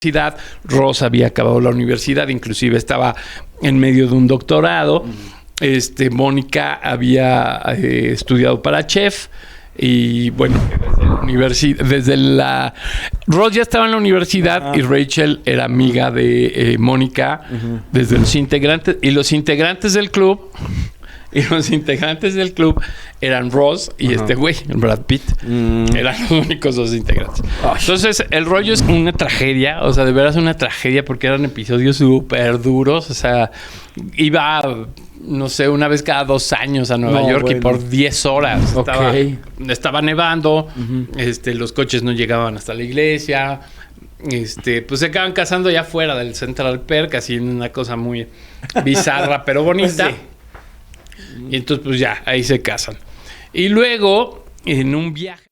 universidad. Ross había acabado la universidad, inclusive estaba en medio de un doctorado. Mónica había estudiado para chef. Y bueno, Ross ya estaba en la universidad y Rachel era amiga de Mónica desde los integrantes. Y los integrantes del club eran Ross y este güey, Brad Pitt. Eran los únicos dos integrantes. Entonces, el rollo es una tragedia. O sea, de veras una tragedia porque eran episodios súper duros. O sea, iba... no sé, una vez cada 2 años a Nueva York y por 10 horas. Estaba nevando, los coches no llegaban hasta la iglesia, pues se acaban casando ya fuera del Central Perk, así en una cosa muy bizarra, pero bonita. Sí. Y entonces pues ya, ahí se casan. Y luego, en un viaje...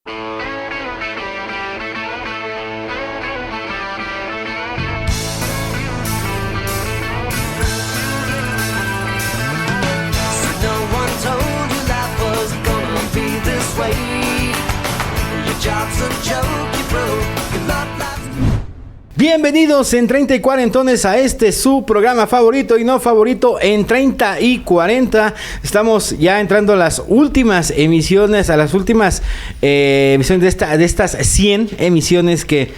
Bienvenidos en 30 y Cuarentones a su programa favorito y no favorito en 30 y 40. Estamos ya entrando a las últimas emisiones, emisiones de estas 100 emisiones que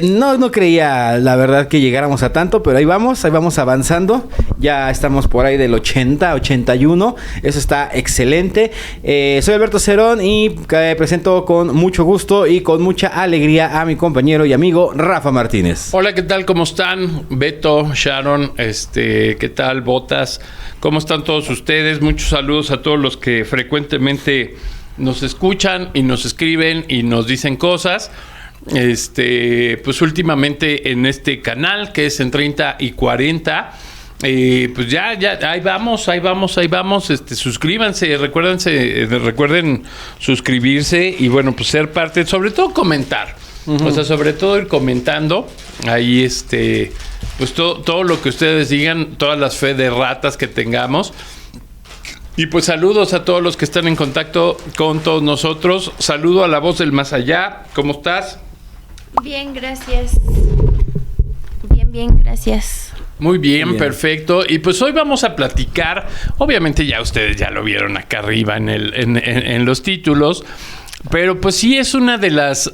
no creía, la verdad, que llegáramos a tanto, pero ahí vamos avanzando. Ya estamos por ahí del 80, 81. Eso está excelente. Soy Alberto Cerón y presento con mucho gusto y con mucha alegría a mi compañero y amigo Rafa Martínez. Hola, ¿qué tal? ¿Cómo están? Beto, Sharon, ¿qué tal? Botas. ¿Cómo están todos ustedes? Muchos saludos a todos los que frecuentemente nos escuchan y nos escriben y nos dicen cosas. Pues últimamente en este canal que es en 30 y 40, pues ya ahí vamos, suscríbanse, recuerden suscribirse y bueno, pues ser parte, sobre todo comentar, o sea, sobre todo ir comentando ahí, pues todo lo que ustedes digan, todas las fe de ratas que tengamos. Y pues saludos a todos los que están en contacto con todos nosotros. Saludo a la voz del más allá. ¿Cómo estás? Bien, gracias. Bien, gracias. Muy bien, perfecto. Y pues hoy vamos a platicar, obviamente ya ustedes ya lo vieron acá arriba en los títulos, pero pues sí es una de las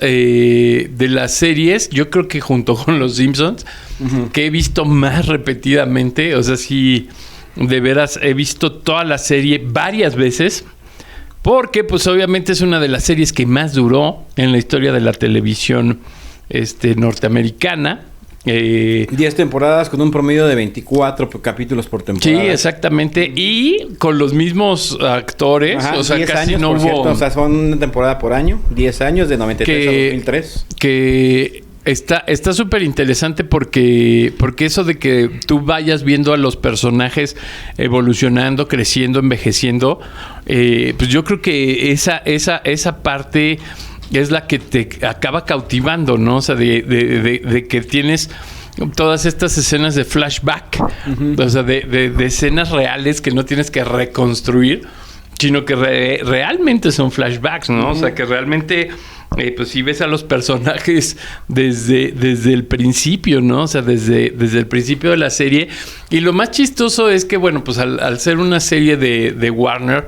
series, yo creo que junto con Los Simpsons, que he visto más repetidamente. O sea, sí, de veras he visto toda la serie varias veces. Porque, pues, obviamente es una de las series que más duró en la historia de la televisión norteamericana. 10 temporadas con un promedio de 24 capítulos por temporada. Sí, exactamente. Y con los mismos actores. Ajá, o sea, 10 casi años, no por hubo... cierto, o sea, son una temporada por año. 10 años, de 93 a 2003. Que está súper interesante porque eso de que tú vayas viendo a los personajes evolucionando, creciendo, envejeciendo, pues yo creo que esa parte es la que te acaba cautivando, ¿no? O sea, de que tienes todas estas escenas de flashback, o sea, de escenas reales que no tienes que reconstruir, sino que realmente son flashbacks, ¿no? O sea, que realmente... pues si ves a los personajes desde el principio, ¿no? O sea, desde el principio de la serie. Y lo más chistoso es que, bueno, pues al ser una serie de Warner,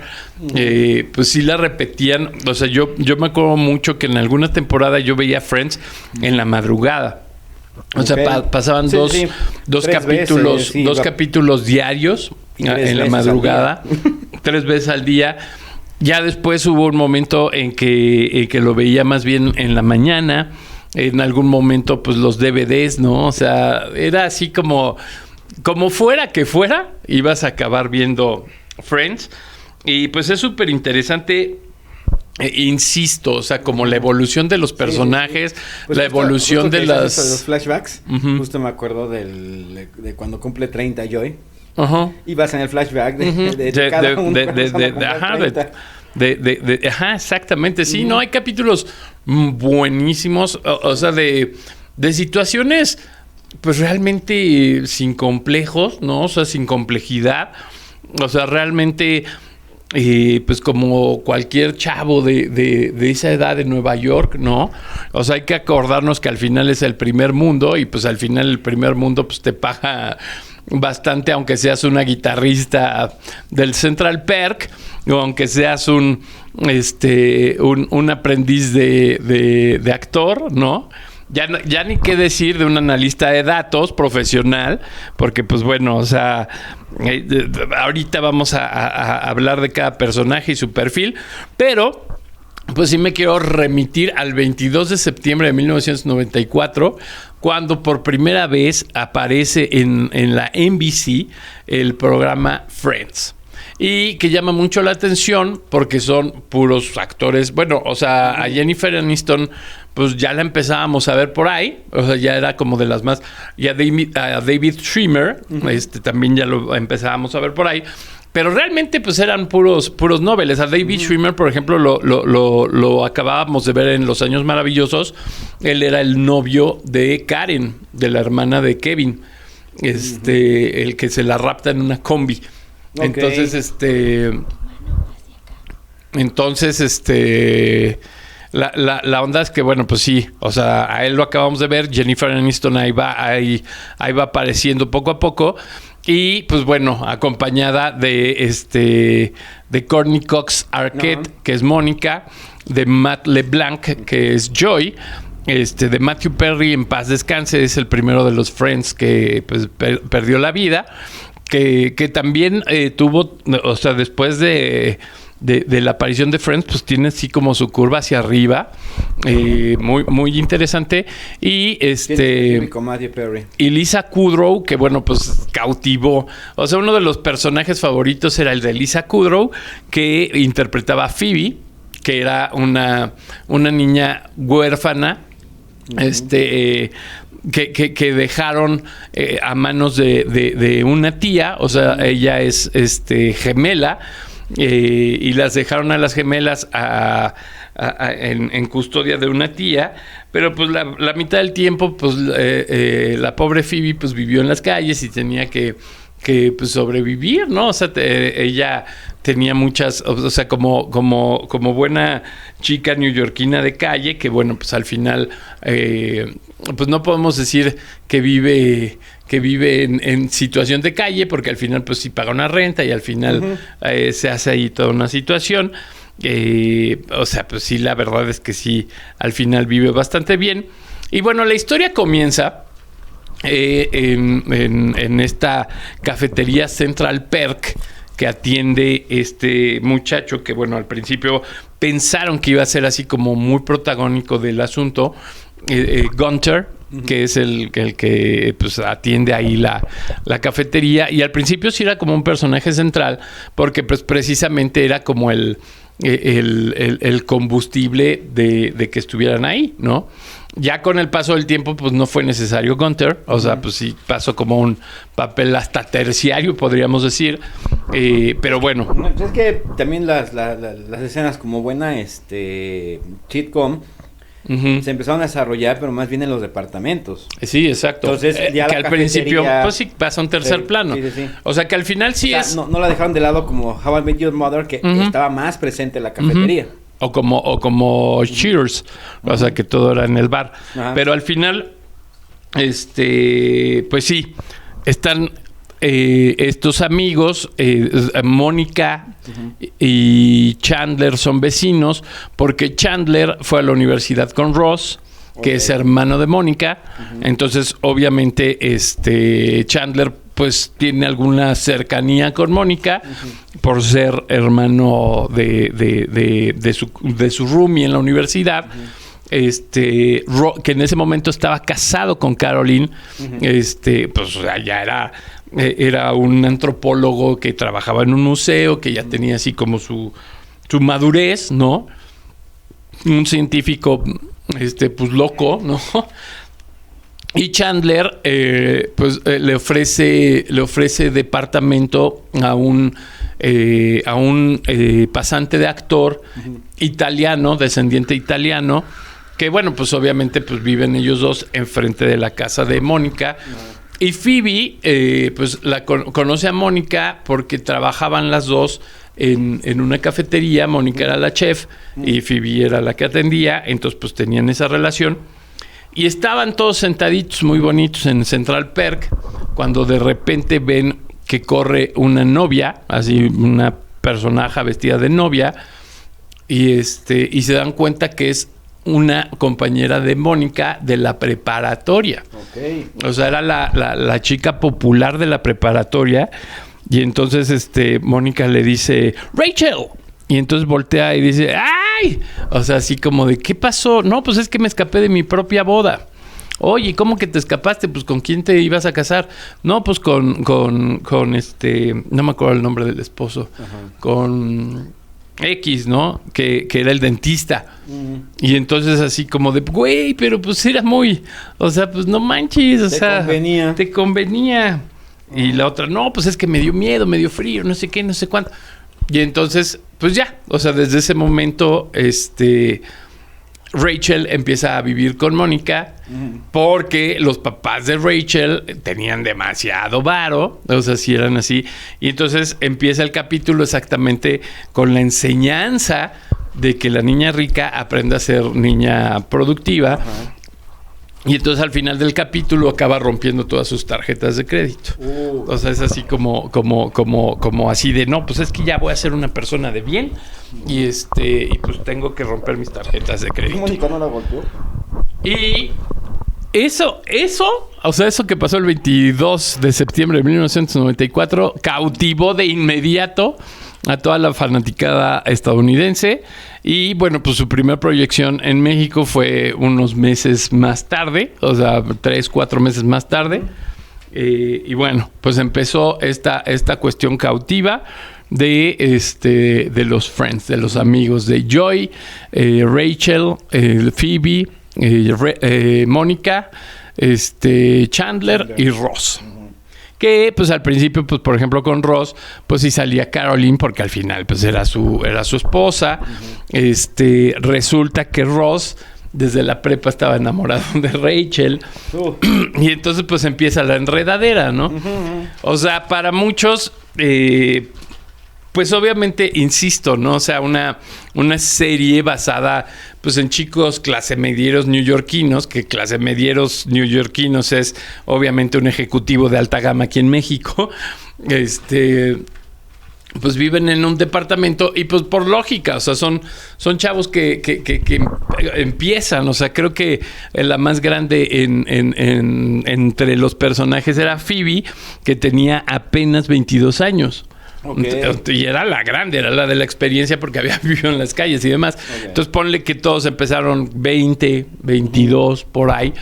pues sí la repetían. O sea, yo me acuerdo mucho que en alguna temporada yo veía Friends en la madrugada. O sea, pasaban dos capítulos, veces, capítulos diarios en la madrugada, 3 veces al día. Ya después hubo un momento en que lo veía más bien en la mañana. En algún momento, pues, los DVDs, ¿no? O sea, era así como fuera que fuera, ibas a acabar viendo Friends. Y pues es súper interesante, insisto, o sea, como la evolución de los personajes, sí. Pues la evolución de los flashbacks. Justo me acuerdo de cuando cumple 30 Joy. Y vas en el flashback de cada uno. Ajá, exactamente. Sí, no, hay capítulos buenísimos, o sea, de situaciones, pues realmente sin complejos, ¿no? O sea, sin complejidad. O sea, realmente pues como cualquier chavo de esa edad de Nueva York, ¿no? O sea, hay que acordarnos que al final es el primer mundo y pues al final el primer mundo pues te paga bastante, aunque seas una guitarrista del Central Perk o aunque seas un aprendiz de actor, ¿no? Ya ni qué decir de un analista de datos profesional, porque pues bueno, o sea, ahorita vamos a hablar de cada personaje y su perfil, pero pues sí me quiero remitir al 22 de septiembre de 1994, cuando por primera vez aparece en la NBC el programa Friends. Y que llama mucho la atención porque son puros actores. Bueno, o sea, a Jennifer Aniston, pues ya la empezábamos a ver por ahí. O sea, ya era como de las más. Y a David Schwimmer, también ya lo empezábamos a ver por ahí. Pero realmente, pues eran puros noveles. A David Schwimmer, por ejemplo, lo acabábamos de ver en Los Años Maravillosos. Él era el novio de Karen, de la hermana de Kevin. El que se la rapta en una combi. Okay. Entonces, la onda es que, bueno, pues sí, o sea, a él lo acabamos de ver, Jennifer Aniston ahí va apareciendo poco a poco, y pues bueno, acompañada de Courtney Cox Arquette, que es Mónica, de Matt LeBlanc, que es Joy, de Matthew Perry, en paz descanse, es el primero de los Friends que pues perdió la vida. Que también tuvo, o sea, después de la aparición de Friends, pues tiene así como su curva hacia arriba, muy interesante. Y y Lisa Kudrow, que bueno, pues cautivó. O sea, uno de los personajes favoritos era el de Lisa Kudrow, que interpretaba a Phoebe, que era una niña huérfana, que dejaron a manos de una tía. O sea, ella es gemela, y las dejaron a las gemelas en custodia de una tía, pero pues la mitad del tiempo pues la pobre Phoebe pues vivió en las calles y tenía que pues sobrevivir, ¿no? O sea, ella tenía muchas, o sea, como buena chica neoyorquina de calle, que bueno, pues al final pues no podemos decir que vive en situación de calle, porque al final pues sí paga una renta y al final se hace ahí toda una situación. O sea, pues sí, la verdad es que sí, al final vive bastante bien. Y bueno, la historia comienza en esta cafetería Central Perk que atiende este muchacho, que bueno, al principio pensaron que iba a ser así como muy protagónico del asunto, Gunter, que es el que pues atiende ahí la cafetería, y al principio sí era como un personaje central, porque pues precisamente era como el combustible de que estuvieran ahí, ¿no? Ya con el paso del tiempo, pues no fue necesario Gunter, o sea, pues sí pasó como un papel hasta terciario, podríamos decir, pero bueno. Es que también las escenas como buena sitcom se empezaron a desarrollar, pero más bien en los departamentos. Sí, exacto. Entonces, ya que al principio, pues sí, pasa a un tercer plano. Sí. O sea, que al final sí, o sea, no la dejaron de lado como How I Met Your Mother, que estaba más presente en la cafetería. O como Cheers, o sea, que todo era en el bar. Pero al final, pues sí, están estos amigos, Mónica y Chandler son vecinos, porque Chandler fue a la universidad con Ross, que es hermano de Mónica. Entonces, obviamente, Chandler pues tiene alguna cercanía con Mónica por ser hermano de su roomie en la universidad. Que en ese momento estaba casado con Caroline, pues o sea, ya era un antropólogo que trabajaba en un museo, que ya tenía así como su madurez, ¿no? Un científico pues loco, ¿no? Y Chandler le ofrece departamento a un pasante de actor italiano, descendiente italiano, que bueno, pues obviamente pues viven ellos dos enfrente de la casa de Mónica. Y Phoebe pues conoce a Mónica porque trabajaban las dos en una cafetería. Mónica era la chef y Phoebe era la que atendía. Entonces, pues tenían esa relación. Y estaban todos sentaditos muy bonitos en Central Perk cuando de repente ven que corre una novia, así una personaje vestida de novia, y se dan cuenta que es una compañera de Mónica de la preparatoria. Okay. O sea, era la chica popular de la preparatoria. Y entonces Mónica le dice, ¡Rachel! Y entonces voltea y dice, ¡ay! O sea, así como de, ¿qué pasó? No, pues es que me escapé de mi propia boda. Oye, ¿cómo que te escapaste? Pues, ¿con quién te ibas a casar? No, pues con no me acuerdo el nombre del esposo. Ajá. Con X, ¿no? Que era el dentista. Y entonces así como de, güey, pero pues era muy... O sea, pues no manches, o sea... Te convenía. Y la otra, no, pues es que me dio miedo, me dio frío, no sé qué, no sé cuánto. Y entonces, pues ya, o sea, desde ese momento, Rachel empieza a vivir con Mónica porque los papás de Rachel tenían demasiado varo, o sea, si eran así. Y entonces empieza el capítulo exactamente con la enseñanza de que la niña rica aprenda a ser niña productiva. Ajá. Y entonces al final del capítulo acaba rompiendo todas sus tarjetas de crédito. O sea, es así como así de, no, pues es que ya voy a ser una persona de bien y pues tengo que romper mis tarjetas de crédito. ¿Mónica no la golpeó? Y eso, o sea, eso que pasó el 22 de septiembre de 1994 cautivó de inmediato a toda la fanaticada estadounidense. Y bueno, pues su primera proyección en México fue unos meses más tarde, o sea, 3-4 meses más tarde. Y bueno, pues empezó esta cuestión cautiva de los friends, de los amigos de Joy, Rachel, Phoebe, Mónica, Chandler y Ross. Que pues al principio, pues por ejemplo con Ross, pues sí salía Caroline porque al final pues era su esposa. Resulta que Ross desde la prepa estaba enamorado de Rachel. Y entonces pues empieza la enredadera, ¿no? O sea, para muchos pues obviamente, insisto, ¿no? O sea, una serie basada pues en chicos clase medieros neoyorquinos, que clase medieros neoyorquinos es obviamente un ejecutivo de alta gama aquí en México. Pues viven en un departamento y pues por lógica, o sea, son chavos que empiezan, o sea, creo que la más grande entre los personajes era Phoebe, que tenía apenas 22 años. Okay. Y era la grande, era la de la experiencia porque había vivido en las calles y demás. Okay. Entonces ponle que todos empezaron 20, 22 por ahí.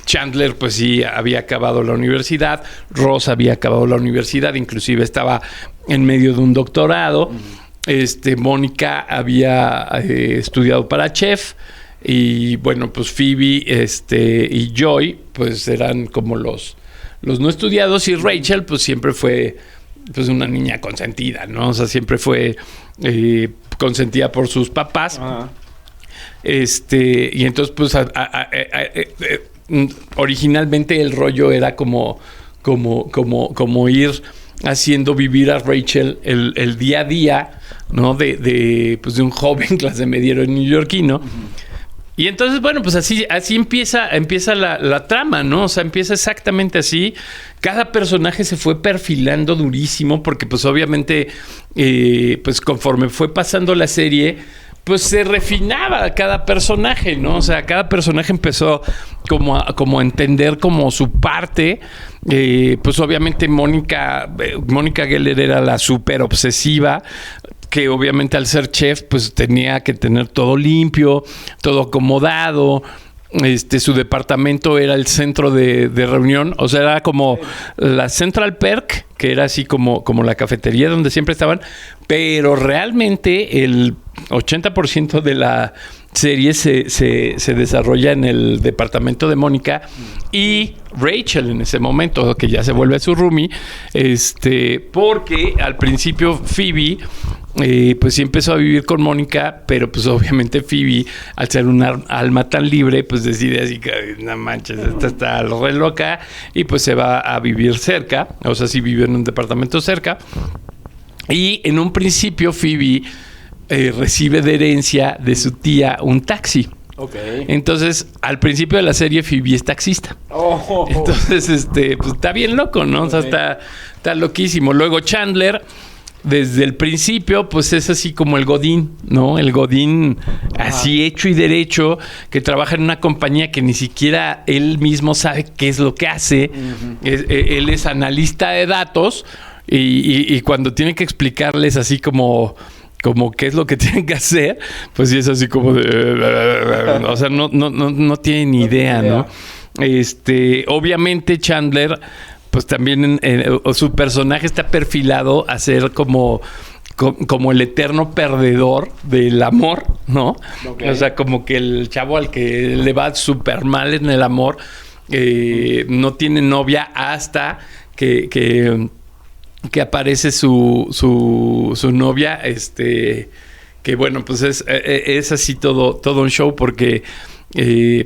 Chandler pues sí había acabado la universidad, Ross había acabado la universidad, inclusive estaba en medio de un doctorado. Mónica había estudiado para chef. Y bueno, pues Phoebe y Joy pues eran como los no estudiados, y Rachel pues siempre fue pues una niña consentida, ¿no? O sea, siempre fue consentida por sus papás. Uh-huh. Y entonces, pues, originalmente el rollo era como ir haciendo vivir a Rachel el día a día, ¿no? De un joven clase mediero neoyorquino. Uh-huh. Y entonces, bueno, pues así empieza la trama, ¿no? O sea, empieza exactamente así. Cada personaje se fue perfilando durísimo porque, pues, obviamente, pues, conforme fue pasando la serie, pues, se refinaba cada personaje, ¿no? O sea, cada personaje empezó como a entender como su parte. Pues, obviamente, Mónica Geller era la súper obsesiva, que obviamente al ser chef pues tenía que tener todo limpio, todo acomodado. Su departamento era el centro de reunión, o sea, era como la Central Perk, que era así como la cafetería donde siempre estaban, pero realmente el 80% de la serie se desarrolla en el departamento de Mónica y Rachel en ese momento, que ya se vuelve su roomie, porque al principio Phoebe pues sí empezó a vivir con Mónica, pero pues obviamente Phoebe, al ser una alma tan libre, pues decide así que no manches, esta está re loca, y pues se va a vivir cerca, o sea, sí vive en un departamento cerca. Y en un principio Phoebe recibe de herencia de su tía un taxi. Okay. Entonces, al principio de la serie, Phoebe es taxista. Oh. Entonces, pues está bien loco, ¿no? O sea, está loquísimo. Luego Chandler, desde el principio, pues es así como el Godín, ¿no? El Godín así hecho y derecho, que trabaja en una compañía que ni siquiera él mismo sabe qué es lo que hace. Él es analista de datos y cuando tiene que explicarles así como qué es lo que tienen que hacer, pues sí es así como de... o sea, no tiene ni idea, ¿no? Obviamente Chandler, pues también su personaje está perfilado a ser como el eterno perdedor del amor, ¿no? Okay. O sea, como que el chavo al que le va súper mal en el amor, no tiene novia hasta que aparece su novia, que bueno, pues es así todo un show porque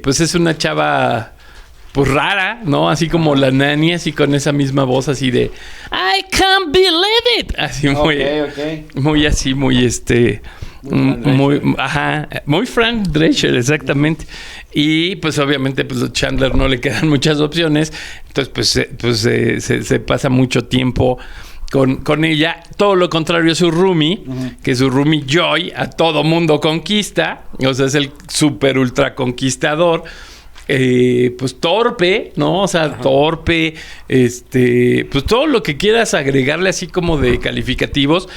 pues es una chava pues rara, ¿no? Así como la Nanny, así con esa misma voz así de I can't believe it. Así muy así, muy Fran Drescher, exactamente. Y pues obviamente pues a Chandler no le quedan muchas opciones, entonces pues se pasa mucho tiempo con ella. Todo lo contrario a su roomie, que su roomie Joy a todo mundo conquista, o sea, es el super ultra conquistador. Pues torpe, ¿no? O sea, torpe, pues todo lo que quieras agregarle así como de calificativos,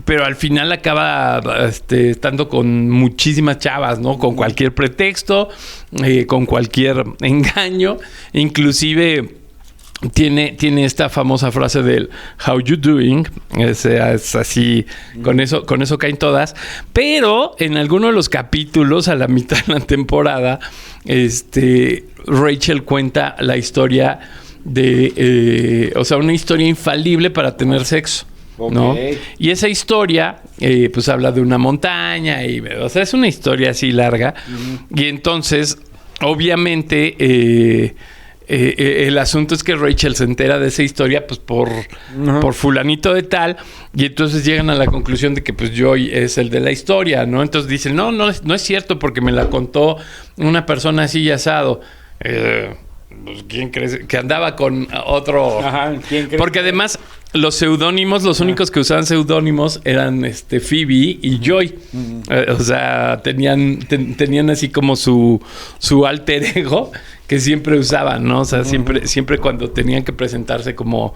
pero al final acaba estando con muchísimas chavas, ¿no? Con cualquier pretexto, con cualquier engaño, inclusive tiene esta famosa frase del how you doing, es así, con eso caen todas, pero en alguno de los capítulos a la mitad de la temporada Rachel cuenta la historia de o sea, una historia infalible para tener sexo, ¿no? Y esa historia pues habla de una montaña y, o sea, es una historia así larga. Y entonces obviamente el asunto es que Rachel se entera de esa historia pues por fulanito de tal, y entonces llegan a la conclusión de que pues Joy es el de la historia, ¿no? Entonces dicen, no es cierto porque me la contó una persona así y asado. Pues, ¿quién crees? Que andaba con otro. Ajá, ¿quién crees? Porque además los seudónimos, los únicos que usaban seudónimos eran Phoebe y Joy. O sea, tenían así como su alter ego que siempre usaban, ¿no? O sea, siempre cuando tenían que presentarse como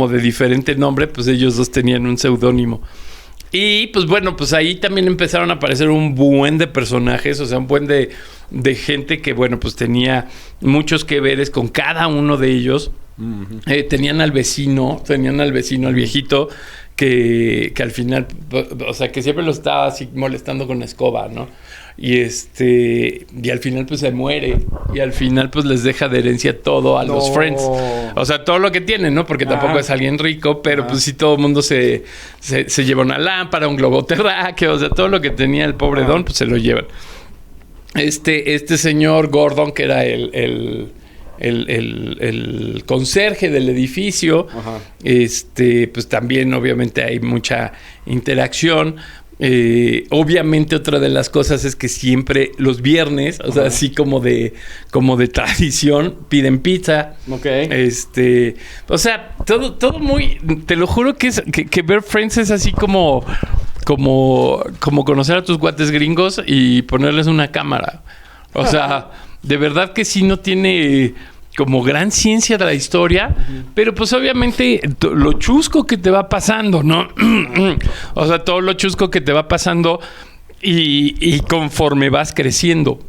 de diferente nombre, pues ellos dos tenían un seudónimo. Y pues bueno, pues ahí también empezaron a aparecer un buen de personajes, o sea, un buen de gente que, bueno, pues tenía muchos que veres con cada uno de ellos. Tenían al vecino, al viejito, que al final, o sea, que siempre lo estaba así molestando con la escoba, ¿no? Y y al final pues se muere, y al final pues les deja de herencia todo a los Friends, o sea, todo lo que tienen, ¿no? Porque tampoco es alguien rico, pero pues sí, todo el mundo se lleva una lámpara, un globo terráqueo, o sea, todo lo que tenía el pobre Don, pues se lo llevan. Este señor Gordon, que era el conserje del edificio, pues también obviamente hay mucha interacción. Obviamente otra de las cosas es que siempre los viernes, o sea, así como de tradición, piden pizza. O sea, todo muy, te lo juro que ver Friends es así como conocer a tus guates gringos y ponerles una cámara. O sea, de verdad que sí no tiene como gran ciencia de la historia, pero pues obviamente lo chusco que te va pasando, ¿no? O sea, todo lo chusco que te va pasando y conforme vas creciendo.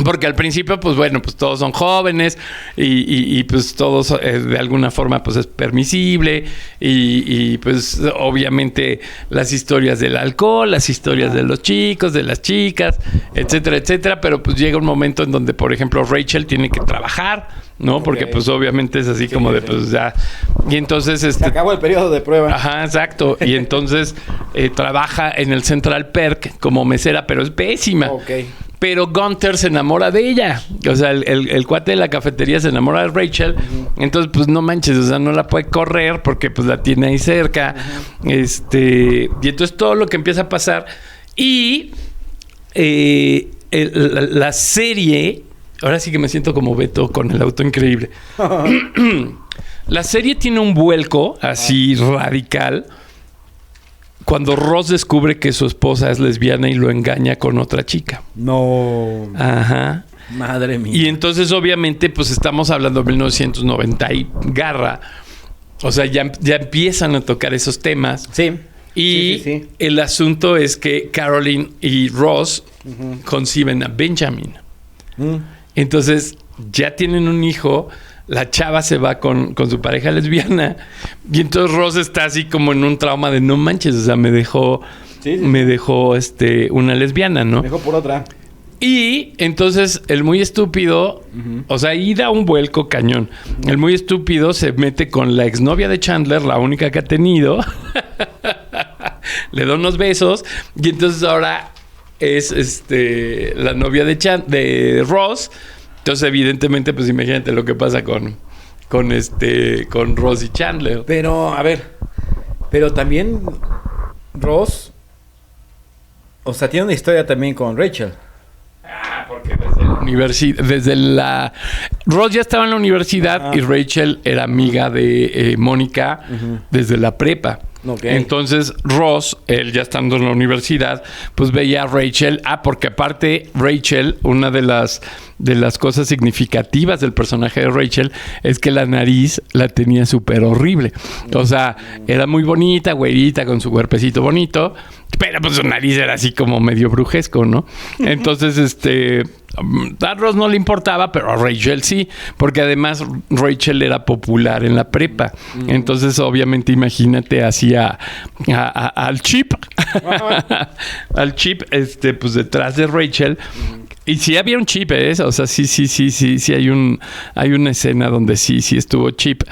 Porque al principio, pues bueno, pues todos son jóvenes y pues todos de alguna forma pues es permisible y pues obviamente las historias del alcohol, las historias de los chicos, de las chicas, etcétera, etcétera, pero pues llega un momento en donde, por ejemplo, Rachel tiene que trabajar, ¿no? Porque pues obviamente es así como de pues ya. Y entonces se acabó el periodo de prueba. Ajá, exacto. Y entonces trabaja en el Central Perk como mesera, pero es pésima. pero Gunther se enamora de ella. O sea, el cuate de la cafetería se enamora de Rachel. Entonces, pues no manches, o sea, no la puede correr porque pues la tiene ahí cerca. Y entonces todo lo que empieza a pasar. Y la serie, ahora sí que me siento como Beto con el auto increíble. La serie tiene un vuelco así radical cuando Ross descubre que su esposa es lesbiana y lo engaña con otra chica. No. Ajá. Madre mía. Y entonces, obviamente, pues estamos hablando de 1990 y garra. O sea, ya empiezan a tocar esos temas. Sí. Y sí. el asunto es que Caroline y Ross conciben a Benjamin. Entonces, ya tienen un hijo. La chava se va con su pareja lesbiana. Y entonces Ross está así como en un trauma de no manches. O sea, me dejó una lesbiana, ¿no? Me dejó por otra. Y entonces el muy estúpido, o sea, ahí da un vuelco cañón. El muy estúpido se mete con la exnovia de Chandler, la única que ha tenido. Le da unos besos. Y entonces ahora es la novia de Ross. Entonces, evidentemente, pues imagínate lo que pasa con Ross y Chandler. Pero, a ver. Pero también Ross, o sea, tiene una historia también con Rachel. Porque desde la Ross ya estaba en la universidad y Rachel era amiga de Mónica desde la prepa. Okay. Entonces Ross, él ya estando en la universidad, pues veía a Rachel. Porque aparte Rachel, una de las cosas significativas del personaje de Rachel es que la nariz la tenía súper horrible. O sea, era muy bonita, güerita, con su cuerpecito bonito, pero pues su nariz era así como medio brujesco, ¿no? Entonces, a Ross no le importaba, pero a Rachel sí, porque además Rachel era popular en la prepa. Entonces, obviamente, imagínate así al Chip, al Chip, pues detrás de Rachel. Y sí había un Chip, ¿eh? O sea, sí hay una escena donde sí estuvo Chip.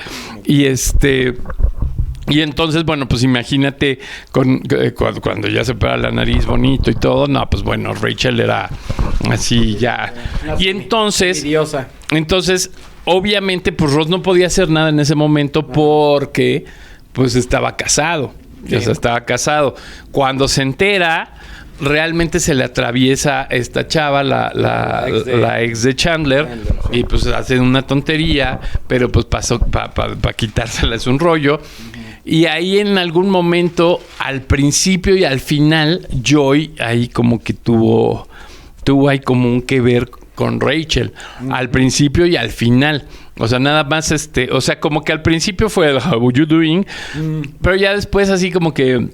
Y entonces, bueno, pues imagínate cuando ya se opera la nariz bonito y todo. No, pues bueno, Rachel era así ya. Y entonces, obviamente, pues Ross no podía hacer nada en ese momento porque pues estaba casado. Sí. O sea, estaba casado. Cuando se entera, realmente se le atraviesa esta chava, la ex de Chandler, sí. Y pues hace una tontería, pero pues pasó para quitársela, es un rollo. Y ahí en algún momento, al principio y al final, Joy ahí como que tuvo ahí como un que ver con Rachel. Al principio y al final. O sea, nada más o sea, como que al principio fue el How you doing, pero ya después así como que,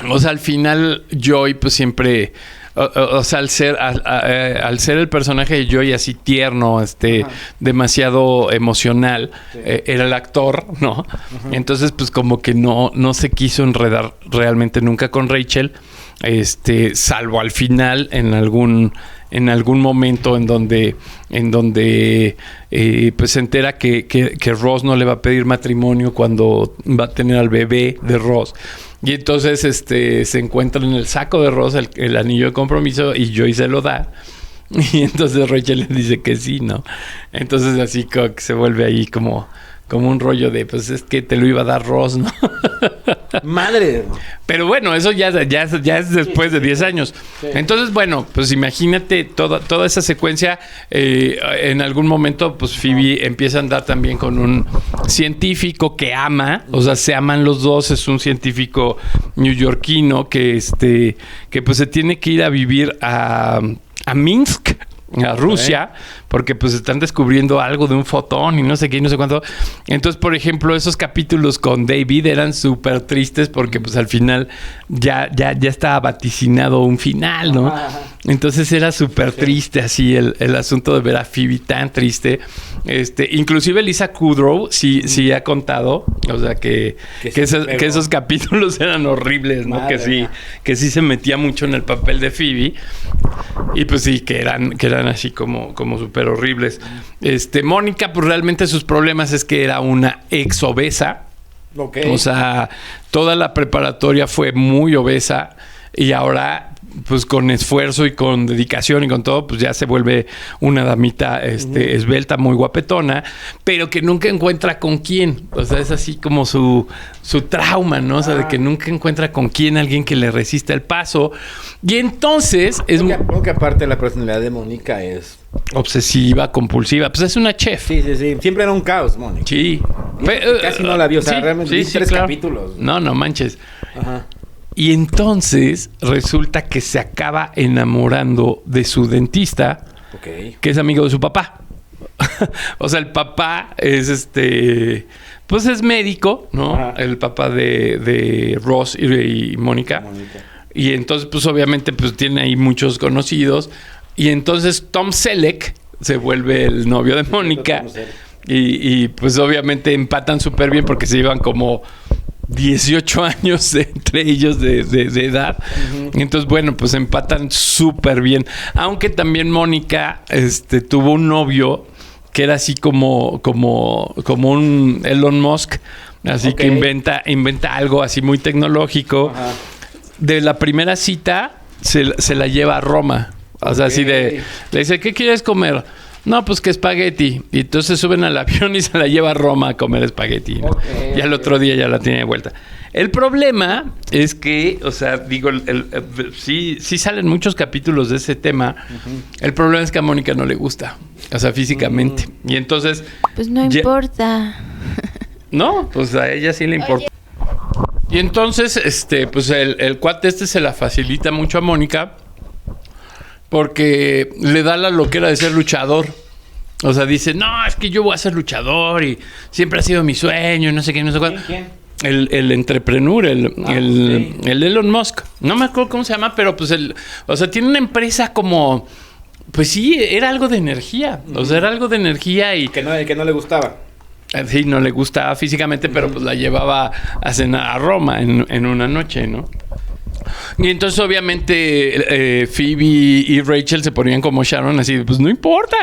o sea, al final Joy pues siempre, o sea, al ser el personaje de Joy así tierno, demasiado emocional, sí. Era el actor, ¿no? Entonces, pues como que no se quiso enredar realmente nunca con Rachel, salvo al final en algún momento en donde pues se entera que Ross no le va a pedir matrimonio cuando va a tener al bebé de Ross. Y entonces se encuentra en el saco de Ross el anillo de compromiso y Joy se lo da. Y entonces Rachel le dice que sí, ¿no? Entonces así como que se vuelve ahí como un rollo de, pues es que te lo iba a dar Ross, ¿no? Madre. Pero bueno, eso ya es después de 10 años. Sí. Entonces, bueno, pues imagínate toda esa secuencia. En algún momento, pues Phoebe empieza a andar también con un científico que ama. O sea, se aman los dos. Es un científico neoyorquino que pues se tiene que ir a vivir a Minsk, a Rusia, porque pues están descubriendo algo de un fotón y no sé qué y no sé cuánto. Entonces, por ejemplo, esos capítulos con David eran súper tristes porque pues al final ya estaba vaticinado un final, ¿no? Entonces era súper triste así el asunto de ver a Phoebe tan triste. Inclusive Lisa Kudrow sí ha contado, o sea que esos capítulos eran horribles, ¿no? Que sí se metía mucho en el papel de Phoebe. Y pues sí, que eran así como súper horribles. Mónica, pues realmente sus problemas es que era una ex obesa. Okay. O sea, toda la preparatoria fue muy obesa y ahora pues con esfuerzo y con dedicación y con todo, pues ya se vuelve una damita esbelta, muy guapetona, pero que nunca encuentra con quién. O sea, es así como su trauma, ¿no? O sea, de que nunca encuentra con quién, alguien que le resista el paso. Y entonces Creo que aparte la personalidad de Mónica es obsesiva, compulsiva. Pues es una chef. Sí. Siempre era un caos, Mónica. Sí. Casi no la vi, o sea, realmente vi 3 claro. capítulos. No manches. Ajá. Y entonces resulta que se acaba enamorando de su dentista, que es amigo de su papá. O sea, el papá es pues es médico, ¿no? Ajá. El papá de Ross y Mónica. Y entonces, pues obviamente, pues tiene ahí muchos conocidos. Y entonces Tom Selleck se vuelve el novio de Mónica. Y pues obviamente empatan súper bien porque se llevan como 18 años entre ellos de edad. Uh-huh. Entonces, bueno, pues empatan súper bien. Aunque también Mónica tuvo un novio que era así como un Elon Musk. Así que inventa algo así muy tecnológico. Uh-huh. De la primera cita se la lleva a Roma. O sea, así le dice, ¿qué quieres comer? No, pues que espagueti. Y entonces suben al avión y se la lleva a Roma a comer espagueti, ¿no? Y al otro día ya la tiene de vuelta. El problema es que, o sea, digo, sí salen muchos capítulos de ese tema. Uh-huh. El problema es que a Mónica no le gusta, o sea, físicamente. Y entonces... Pues no importa. No, pues a ella sí le importa. Oye. Y entonces, pues el cuate se la facilita mucho a Mónica porque le da la loquera de ser luchador. O sea, dice, no, es que yo voy a ser luchador y siempre ha sido mi sueño y no sé qué, no sé cuánto. ¿Quién? El entrepreneur, el Elon Musk. No me acuerdo cómo se llama, pero pues o sea, tiene una empresa como... Pues sí, era algo de energía. O sea, era algo de energía y... Que no le gustaba. Sí, no le gustaba físicamente, pero pues la llevaba a cenar a Roma en una noche, ¿no? Y entonces obviamente Phoebe y Rachel se ponían como Sharon así, pues no importa.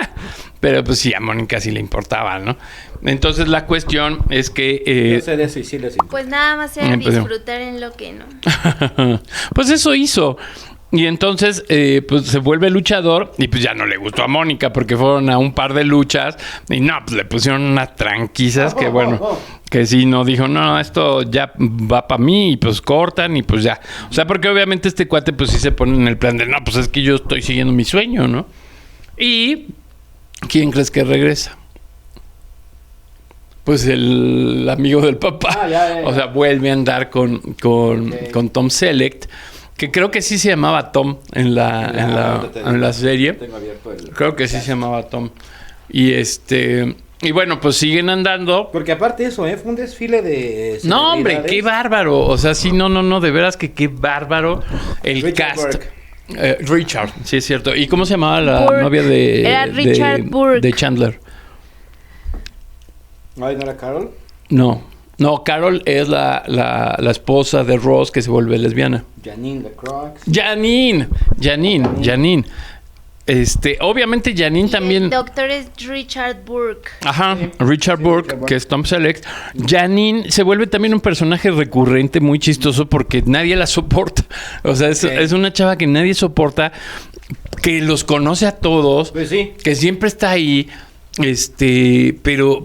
Pero pues sí, a Mónica sí le importaba, ¿no? Entonces la cuestión es que... Yo sé de eso y sí les importa. Pues nada más era disfrutar en lo que no. Pues eso hizo. Y entonces, pues se vuelve luchador y pues ya no le gustó a Mónica porque fueron a un par de luchas y no, pues le pusieron unas tranquisas que bueno, que sí, no dijo, no, esto ya va para mí y pues cortan y pues ya. O sea, porque obviamente este cuate pues sí se pone en el plan de, no, pues es que yo estoy siguiendo mi sueño, ¿no? Y, ¿quién crees que regresa? Pues el amigo del papá. Ya. O sea, vuelve a andar con Tom Selleck. Que creo que sí se llamaba Tom en la serie. Creo que sí se llamaba Tom. Y y bueno, pues siguen andando. Porque aparte de eso, fue un desfile de... No, hombre, qué bárbaro. O sea, sí, no, de veras que qué bárbaro el Richard cast. Richard, sí es cierto. ¿Y cómo se llamaba la novia de... Era Richard Burke. De Chandler. ¿No era Carol? No, Carol es la esposa de Ross que se vuelve lesbiana. Janine the Crocs. Janine. Obviamente Janine también... El doctor es Richard Burke. Ajá, Richard Burke, que es Tom Selleck. Janine se vuelve también un personaje recurrente, muy chistoso, porque nadie la soporta. O sea, es una chava que nadie soporta, que los conoce a todos, pues sí, que siempre está ahí. Pero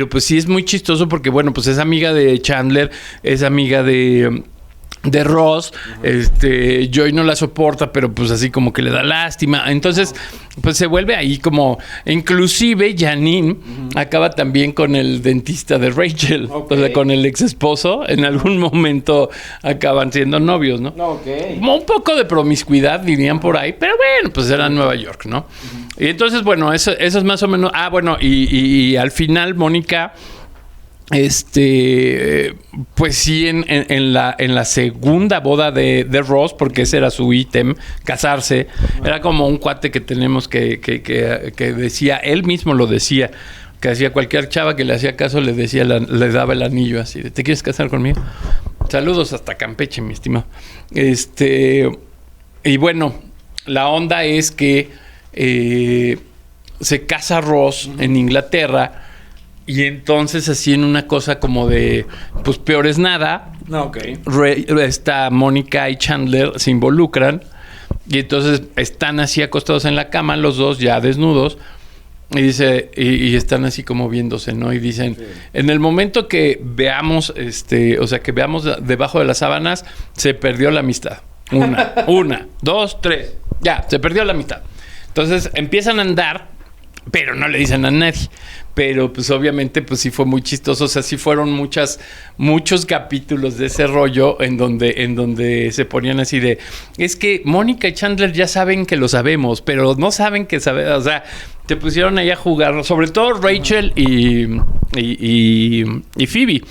pues sí es muy chistoso porque, bueno, pues es amiga de Chandler, es amiga de Ross. Uh-huh. Joy no la soporta, pero pues así como que le da lástima. Entonces, pues se vuelve ahí como... Inclusive Janine acaba también con el dentista de Rachel. O sea, con el ex esposo. En algún momento acaban siendo novios, ¿no? Como un poco de promiscuidad, dirían por ahí. Pero bueno, pues era Nueva York, ¿no? Y entonces, bueno, eso es más o menos... Ah, bueno, y al final Mónica... pues sí, en la segunda boda de Ross, porque ese era su ítem, casarse, era como un cuate que tenemos que decía, él mismo lo decía, que hacía cualquier chava que le hacía caso, le daba el anillo así, de, ¿te quieres casar conmigo? Saludos hasta Campeche, mi estimado. Y bueno, la onda es que se casa Ross en Inglaterra. Y entonces así en una cosa como de, pues peor es nada. No, ok. Mónica y Chandler se involucran Y entonces están así acostados en la cama, los dos ya desnudos. Y dice, y están así como viéndose, ¿no? Y dicen, en el momento que veamos, o sea, que veamos debajo de las sábanas, se perdió la amistad. Una, dos, tres. Ya, se perdió la amistad. Entonces empiezan a andar, pero no le dicen a nadie. Pero pues obviamente pues sí fue muy chistoso. O sea, sí fueron muchos capítulos de ese rollo en donde se ponían así de... Es que Mónica y Chandler ya saben que lo sabemos, pero no saben que sabemos. O sea, te pusieron ahí a jugar. Sobre todo Rachel y Phoebe.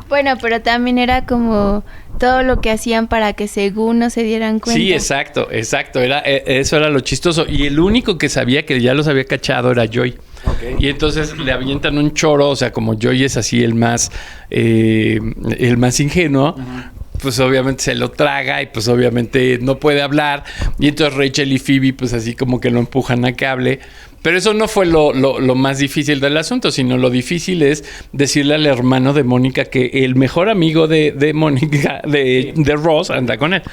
Bueno, pero también era como todo lo que hacían para que según no se dieran cuenta. Sí, exacto. Eso era lo chistoso. Y el único que sabía que ya los había cachado era Joy. Okay. Y entonces le avientan un choro, o sea, como Joy es así el más ingenuo, pues obviamente se lo traga y pues obviamente no puede hablar. Y entonces Rachel y Phoebe pues así como que lo empujan a cable. Pero eso no fue lo más difícil del asunto, sino lo difícil es decirle al hermano de Mónica que el mejor amigo de Mónica, de Ross, anda con él.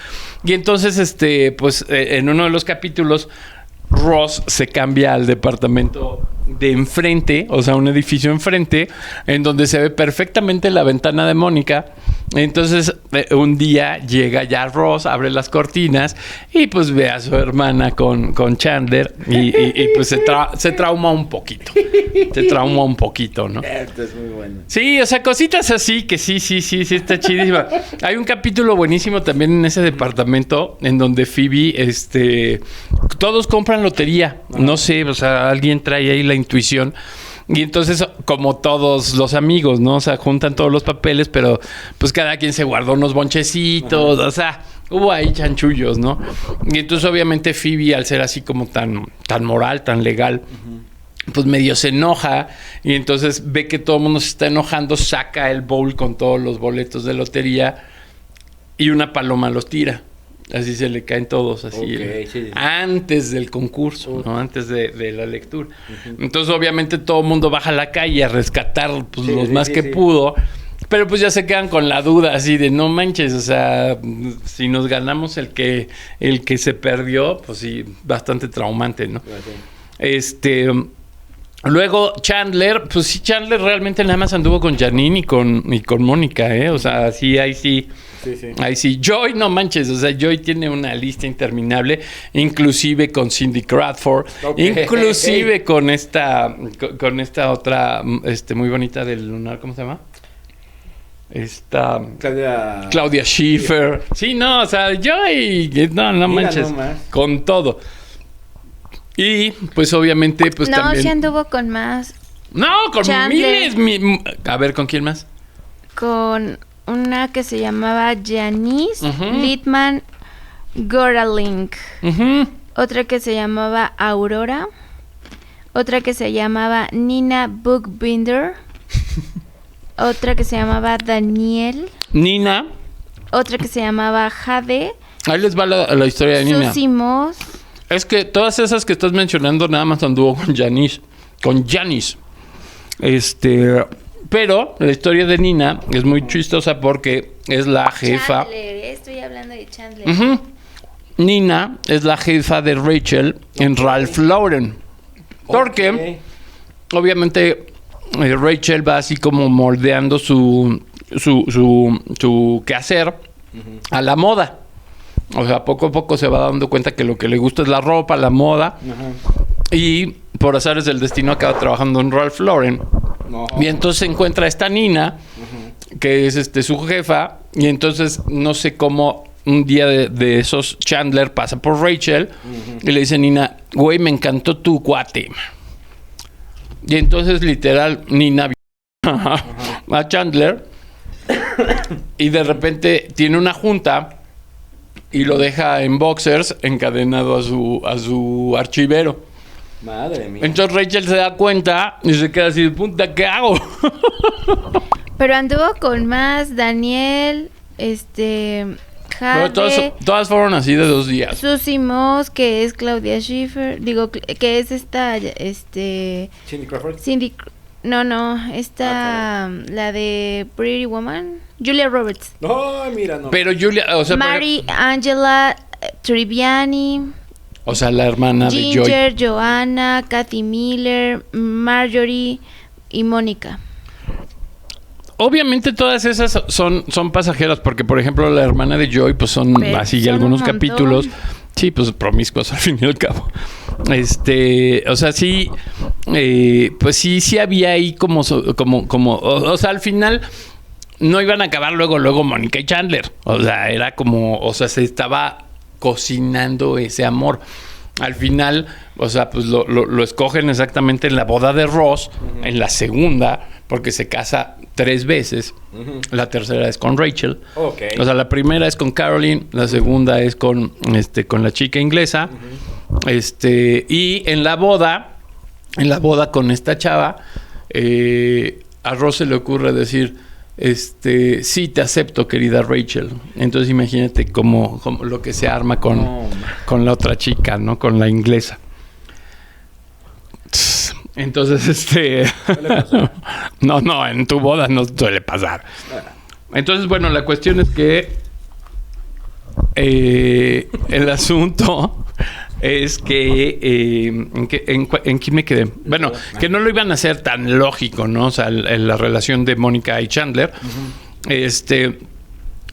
Y entonces, pues en uno de los capítulos, Ross se cambia al departamento de enfrente, o sea, un edificio enfrente, en donde se ve perfectamente la ventana de Mónica. Entonces, un día llega ya Ross, abre las cortinas y pues ve a su hermana con Chandler y pues se trauma un poquito. Se trauma un poquito, ¿no? Esto es muy bueno. Sí, o sea, cositas así que sí, está chidísima. Hay un capítulo buenísimo también en ese departamento en donde Phoebe, todos compran lotería. No sé, o sea, alguien trae ahí la intuición. Y entonces, como todos los amigos, ¿no? O sea, juntan todos los papeles, pero pues cada quien se guardó unos bonchecitos, o sea, hubo ahí chanchullos, ¿no? Y entonces, obviamente, Phoebe, al ser así como tan moral, tan legal, pues medio se enoja y entonces ve que todo el mundo se está enojando, saca el bowl con todos los boletos de lotería y una paloma los tira. Así se le caen todos, así, sí. Antes del concurso, ¿no? Antes de la lectura. Entonces, obviamente, todo el mundo baja a la calle a rescatar pues, los más que pudo. Pero pues ya se quedan con la duda así de no manches, o sea, si nos ganamos el que se perdió, pues sí, bastante traumante, ¿no? Luego Chandler, pues sí, Chandler realmente nada más anduvo con Janine y con Mónica, ¿eh? O sea, sí, ahí sí. Ahí sí. Joy, no manches, o sea, Joy tiene una lista interminable, inclusive con Cindy Crawford, inclusive con esta otra, muy bonita del lunar, ¿cómo se llama? Claudia Schiffer. Sí, no, o sea, Joy, no manches, con todo. Y, pues, obviamente, pues también... No, sí anduvo con más. No, con Chandler. Miles. A ver, ¿con quién más? Con una que se llamaba Janice Littman Goraling. Otra que se llamaba Aurora. Otra que se llamaba Nina Bookbinder. Otra que se llamaba Daniel. Nina. Otra que se llamaba Jade. Ahí les va la historia de Nina. Susie Moss. Es que todas esas que estás mencionando nada más anduvo con Janice. Pero la historia de Nina es muy chistosa porque es la jefa. Chandler, estoy hablando de Chandler. Nina es la jefa de Rachel en Ralph Lauren. Porque, obviamente, Rachel va así como moldeando su quehacer a la moda. O sea, poco a poco se va dando cuenta que lo que le gusta es la ropa, la moda. Y por azares del destino acaba trabajando en Ralph Lauren. Y entonces se encuentra esta Nina, que es su jefa. Y entonces no sé cómo un día de esos Chandler pasa por Rachel y le dice Nina, güey, me encantó tu cuate. Y entonces literal Nina a Chandler y de repente tiene una junta y lo deja en boxers encadenado a su archivero. Madre mía. Entonces Rachel se da cuenta y se queda así de punta, ¿qué hago? Pero anduvo con más Daniel, Jade, todas fueron así de 2 días. Susie Moss, que es Claudia Schiffer, que es Cindy Crawford. No, la de Pretty Woman, Julia Roberts. No, mira, no. Pero Julia, o sea, Mary Angela Triviani, O sea, la hermana de Joy. Ginger, Joanna, Kathy Miller, Marjorie y Mónica. Obviamente todas esas son pasajeras, porque por ejemplo la hermana de Joy, pues son Pero así son algunos un montón. capítulos. Sí, pues promiscuos al fin y al cabo. O sea, sí, pues sí había ahí como, o sea, al final no iban a acabar luego Mónica y Chandler. O sea, era como, o sea, se estaba cocinando ese amor. Al final, o sea, pues lo escogen exactamente en la boda de Ross, en la segunda, porque se casa 3 veces. La tercera es con Rachel. Okay. O sea, la primera es con Caroline, la segunda es con la chica inglesa. Y en la boda con esta chava, a Ross se le ocurre decir, sí, te acepto, querida Rachel. Entonces imagínate como lo que se arma con la otra chica, ¿no? Con la inglesa. Entonces, no, en tu boda no suele pasar. Entonces, bueno, la cuestión es que el asunto es que ¿en qué me quedé? Bueno, que no lo iban a hacer tan lógico, ¿no? O sea, la relación de Mónica y Chandler.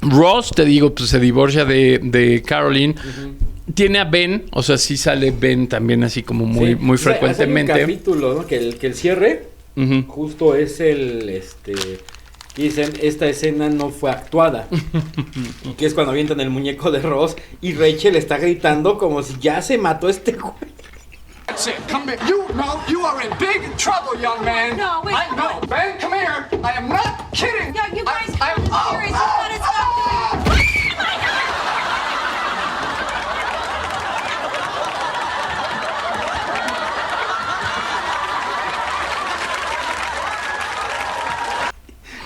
Ross, te digo, pues se divorcia de Caroline. Tiene a Ben, o sea, sí sale Ben también así como muy frecuentemente. Hay un capítulo, ¿no? que el cierre justo es dicen, esta escena no fue actuada. Y que es cuando avientan el muñeco de Ross y Rachel está gritando como si ya se mató este güey. That's it. Come back. You are in big trouble, young man. No, wait. I know. Ben, come here. I am not kidding. Yeah, you guys are serious. You gotta stop this.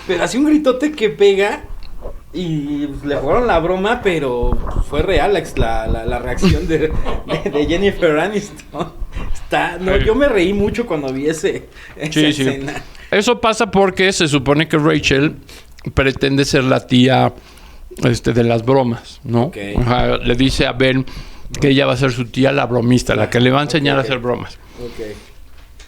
Pero así un gritote que pega y pues, le jugaron la broma, pero fue real la reacción de Jennifer Aniston. Yo me reí mucho cuando vi esa escena. Eso pasa porque se supone que Rachel pretende ser la tía de las bromas, ¿no? Okay. O sea, le dice a Ben que ella va a ser su tía la bromista, la que le va a enseñar a hacer bromas. Okay.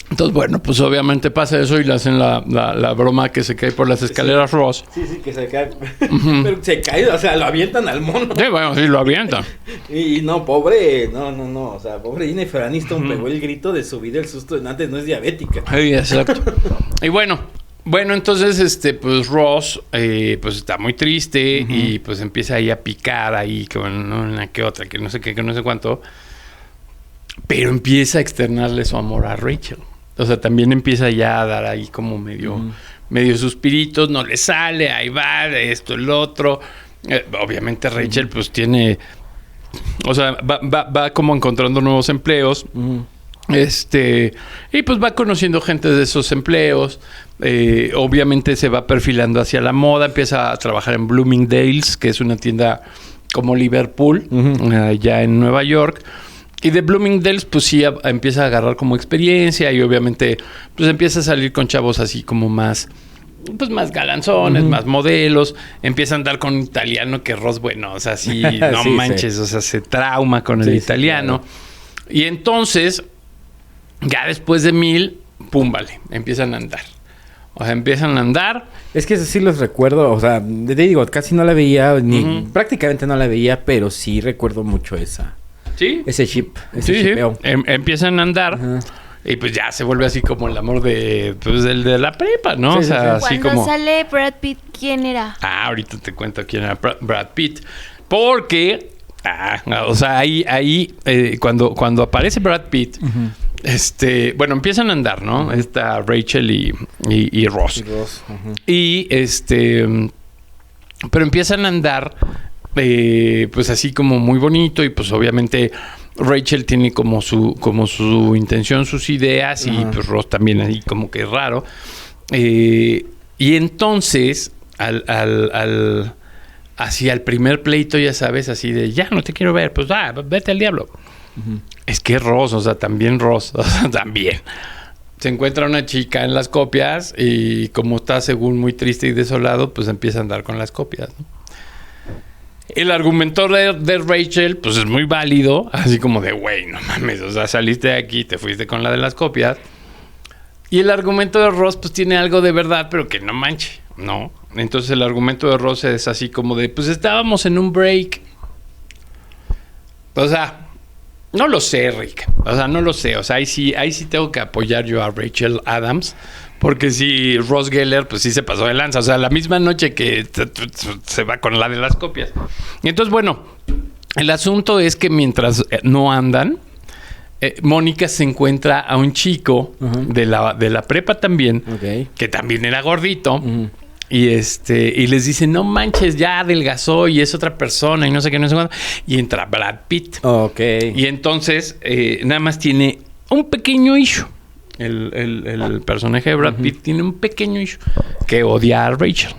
Entonces, bueno, pues obviamente pasa eso y le hacen la broma que se cae por las escaleras Ross. Sí, que se cae. Pero se cae, o sea, lo avientan al mono. Sí, bueno, sí, lo avientan. Y no, pobre, no. O sea, pobre Jennifer Aniston pegó el grito de su vida, el susto de antes, no es diabética. Sí, exacto. Y bueno, entonces, pues Ross, pues está muy triste y pues empieza ahí a picar ahí con una que otra, que no sé qué, que no sé cuánto. Pero empieza a externarle su amor a Rachel. O sea, también empieza ya a dar ahí como medio suspiritos, no le sale, ahí va, esto, el otro. Obviamente Rachel pues tiene, o sea, va como encontrando nuevos empleos. Y pues va conociendo gente de esos empleos. Obviamente se va perfilando hacia la moda, empieza a trabajar en Bloomingdale's, que es una tienda como Liverpool, allá en Nueva York. Y de Bloomingdale's, pues sí, empieza a agarrar como experiencia y obviamente, pues empieza a salir con chavos así como más, pues más galanzones, más modelos. Empieza a andar con un italiano que Ross, bueno, o sea, sí, no sí, manches, sí. O sea, se trauma con el italiano. Claro. Y entonces, ya después de 1000, pum, vale, empiezan a andar. O sea, empiezan a andar. Es que eso sí los recuerdo, o sea, te digo, casi no la veía, prácticamente no la veía, pero sí recuerdo mucho ¿Sí? ese chip, ese Sí. chipeo. Empiezan a andar. Ajá. Y pues ya se vuelve así como el amor de la prepa, ¿no? Sí, o sea, sí. así Cuando como... sale Brad Pitt, ¿quién era? ahorita te cuento quién era Brad Pitt. Porque... o sea, ahí cuando aparece Brad Pitt... bueno, empiezan a andar, ¿no? Está Rachel y Ross. Y pero empiezan a andar... pues así como muy bonito y pues obviamente Rachel tiene como su intención, sus ideas y pues Ross también ahí como que raro. Y entonces hacia el primer pleito, ya sabes, así de ya no te quiero ver, pues vete al diablo. Es que Ross, o sea, también se encuentra una chica en las copias y como está según muy triste y desolado, pues empieza a andar con las copias, ¿no? El argumento de Rachel, pues es muy válido. Así como de, güey, no mames. O sea, saliste de aquí, te fuiste con la de las copias. Y el argumento de Ross, pues tiene algo de verdad, pero que no manche, ¿no? Entonces el argumento de Ross es así como de, pues estábamos en un break. O sea, no lo sé, Rick. O sea, no lo sé. O sea, ahí sí tengo que apoyar yo a Rachel Adams. Porque si Ross Geller, pues sí se pasó de lanza. O sea, la misma noche que se va con la de las copias. Y entonces, bueno, el asunto es que mientras no andan, Mónica se encuentra a un chico de la prepa también, que también era gordito. Y y les dice, no manches, ya adelgazó y es otra persona y no sé qué, no sé cuándo. Y entra Brad Pitt. Y entonces, nada más tiene un pequeño issue. El personaje de Brad Pitt tiene un pequeño issue que odia a Rachel.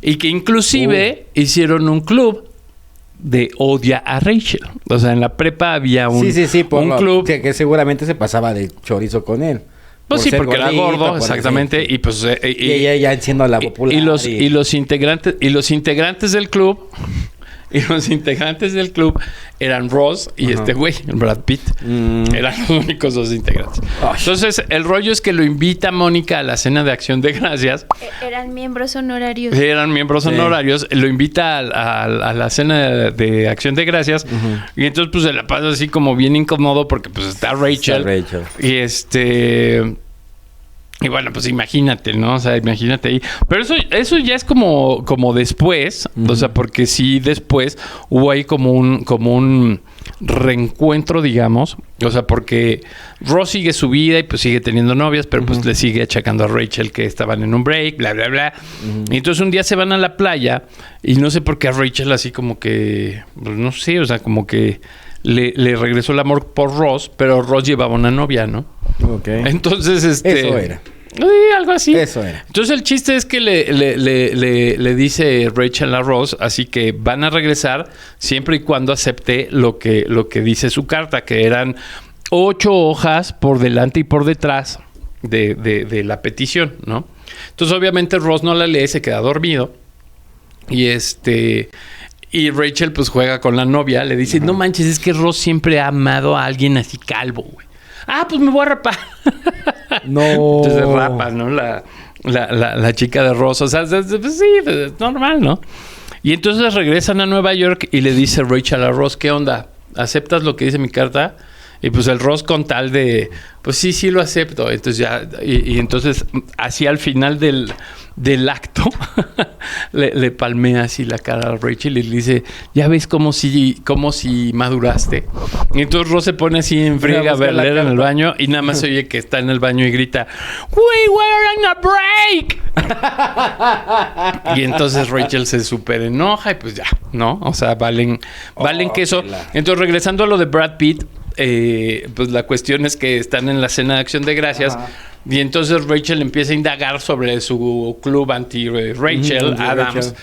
Y que inclusive hicieron un club de odia a Rachel. O sea, en la prepa había un club que seguramente se pasaba de chorizo con él. Pues sí, porque era gordo, exactamente. Y pues y ella ya siendo la popular. Y los integrantes del club. Y los integrantes del club eran Ross y este güey, Brad Pitt. Eran los únicos dos integrantes. Entonces, el rollo es que lo invita Mónica a la cena de Acción de Gracias. Eran miembros honorarios. Lo invita a la cena de Acción de Gracias. Y entonces, pues, se la pasa así como bien incómodo porque, pues, está Rachel. Y bueno, pues imagínate, ¿no? O sea, imagínate ahí. Pero eso ya es como después. O sea, porque sí después hubo ahí como un reencuentro, digamos. O sea, porque Ross sigue su vida y pues sigue teniendo novias, pero pues le sigue achacando a Rachel que estaban en un break, bla, bla, bla. Y entonces un día se van a la playa y no sé por qué a Rachel así como que, pues no sé, o sea, como que le regresó el amor por Ross, pero Ross llevaba una novia, ¿no? Entonces, eso era. Algo así. Eso era. Entonces el chiste es que le dice Rachel a Ross, así que van a regresar siempre y cuando acepte lo que dice su carta, que eran 8 hojas por delante y por detrás de la petición, ¿no? Entonces obviamente Ross no la lee, se queda dormido. Y Rachel pues juega con la novia, le dice, no manches, es que Ross siempre ha amado a alguien así calvo, güey. Pues me voy a rapar. No. Entonces se rapa, ¿no? La chica de Ross. O sea, pues sí, es normal, ¿no? Y entonces regresan a Nueva York y le dice Rachel a Ross, ¿qué onda? ¿Aceptas lo que dice mi carta? Y pues el Ross con tal de, pues sí lo acepto. Entonces ya, y entonces así al final del acto le palmea así la cara a Rachel y le dice, ya ves como si maduraste. Y entonces Ross se pone así en friega a leer en el baño y nada más se oye que está en el baño y grita, "We were in a break". Y entonces Rachel se súper enoja y pues ya, ¿no? O sea, valen queso. Entonces regresando a lo de Brad Pitt, pues la cuestión es que están en la cena de Acción de Gracias. Y entonces Rachel empieza a indagar sobre su club anti-Rachel Adams.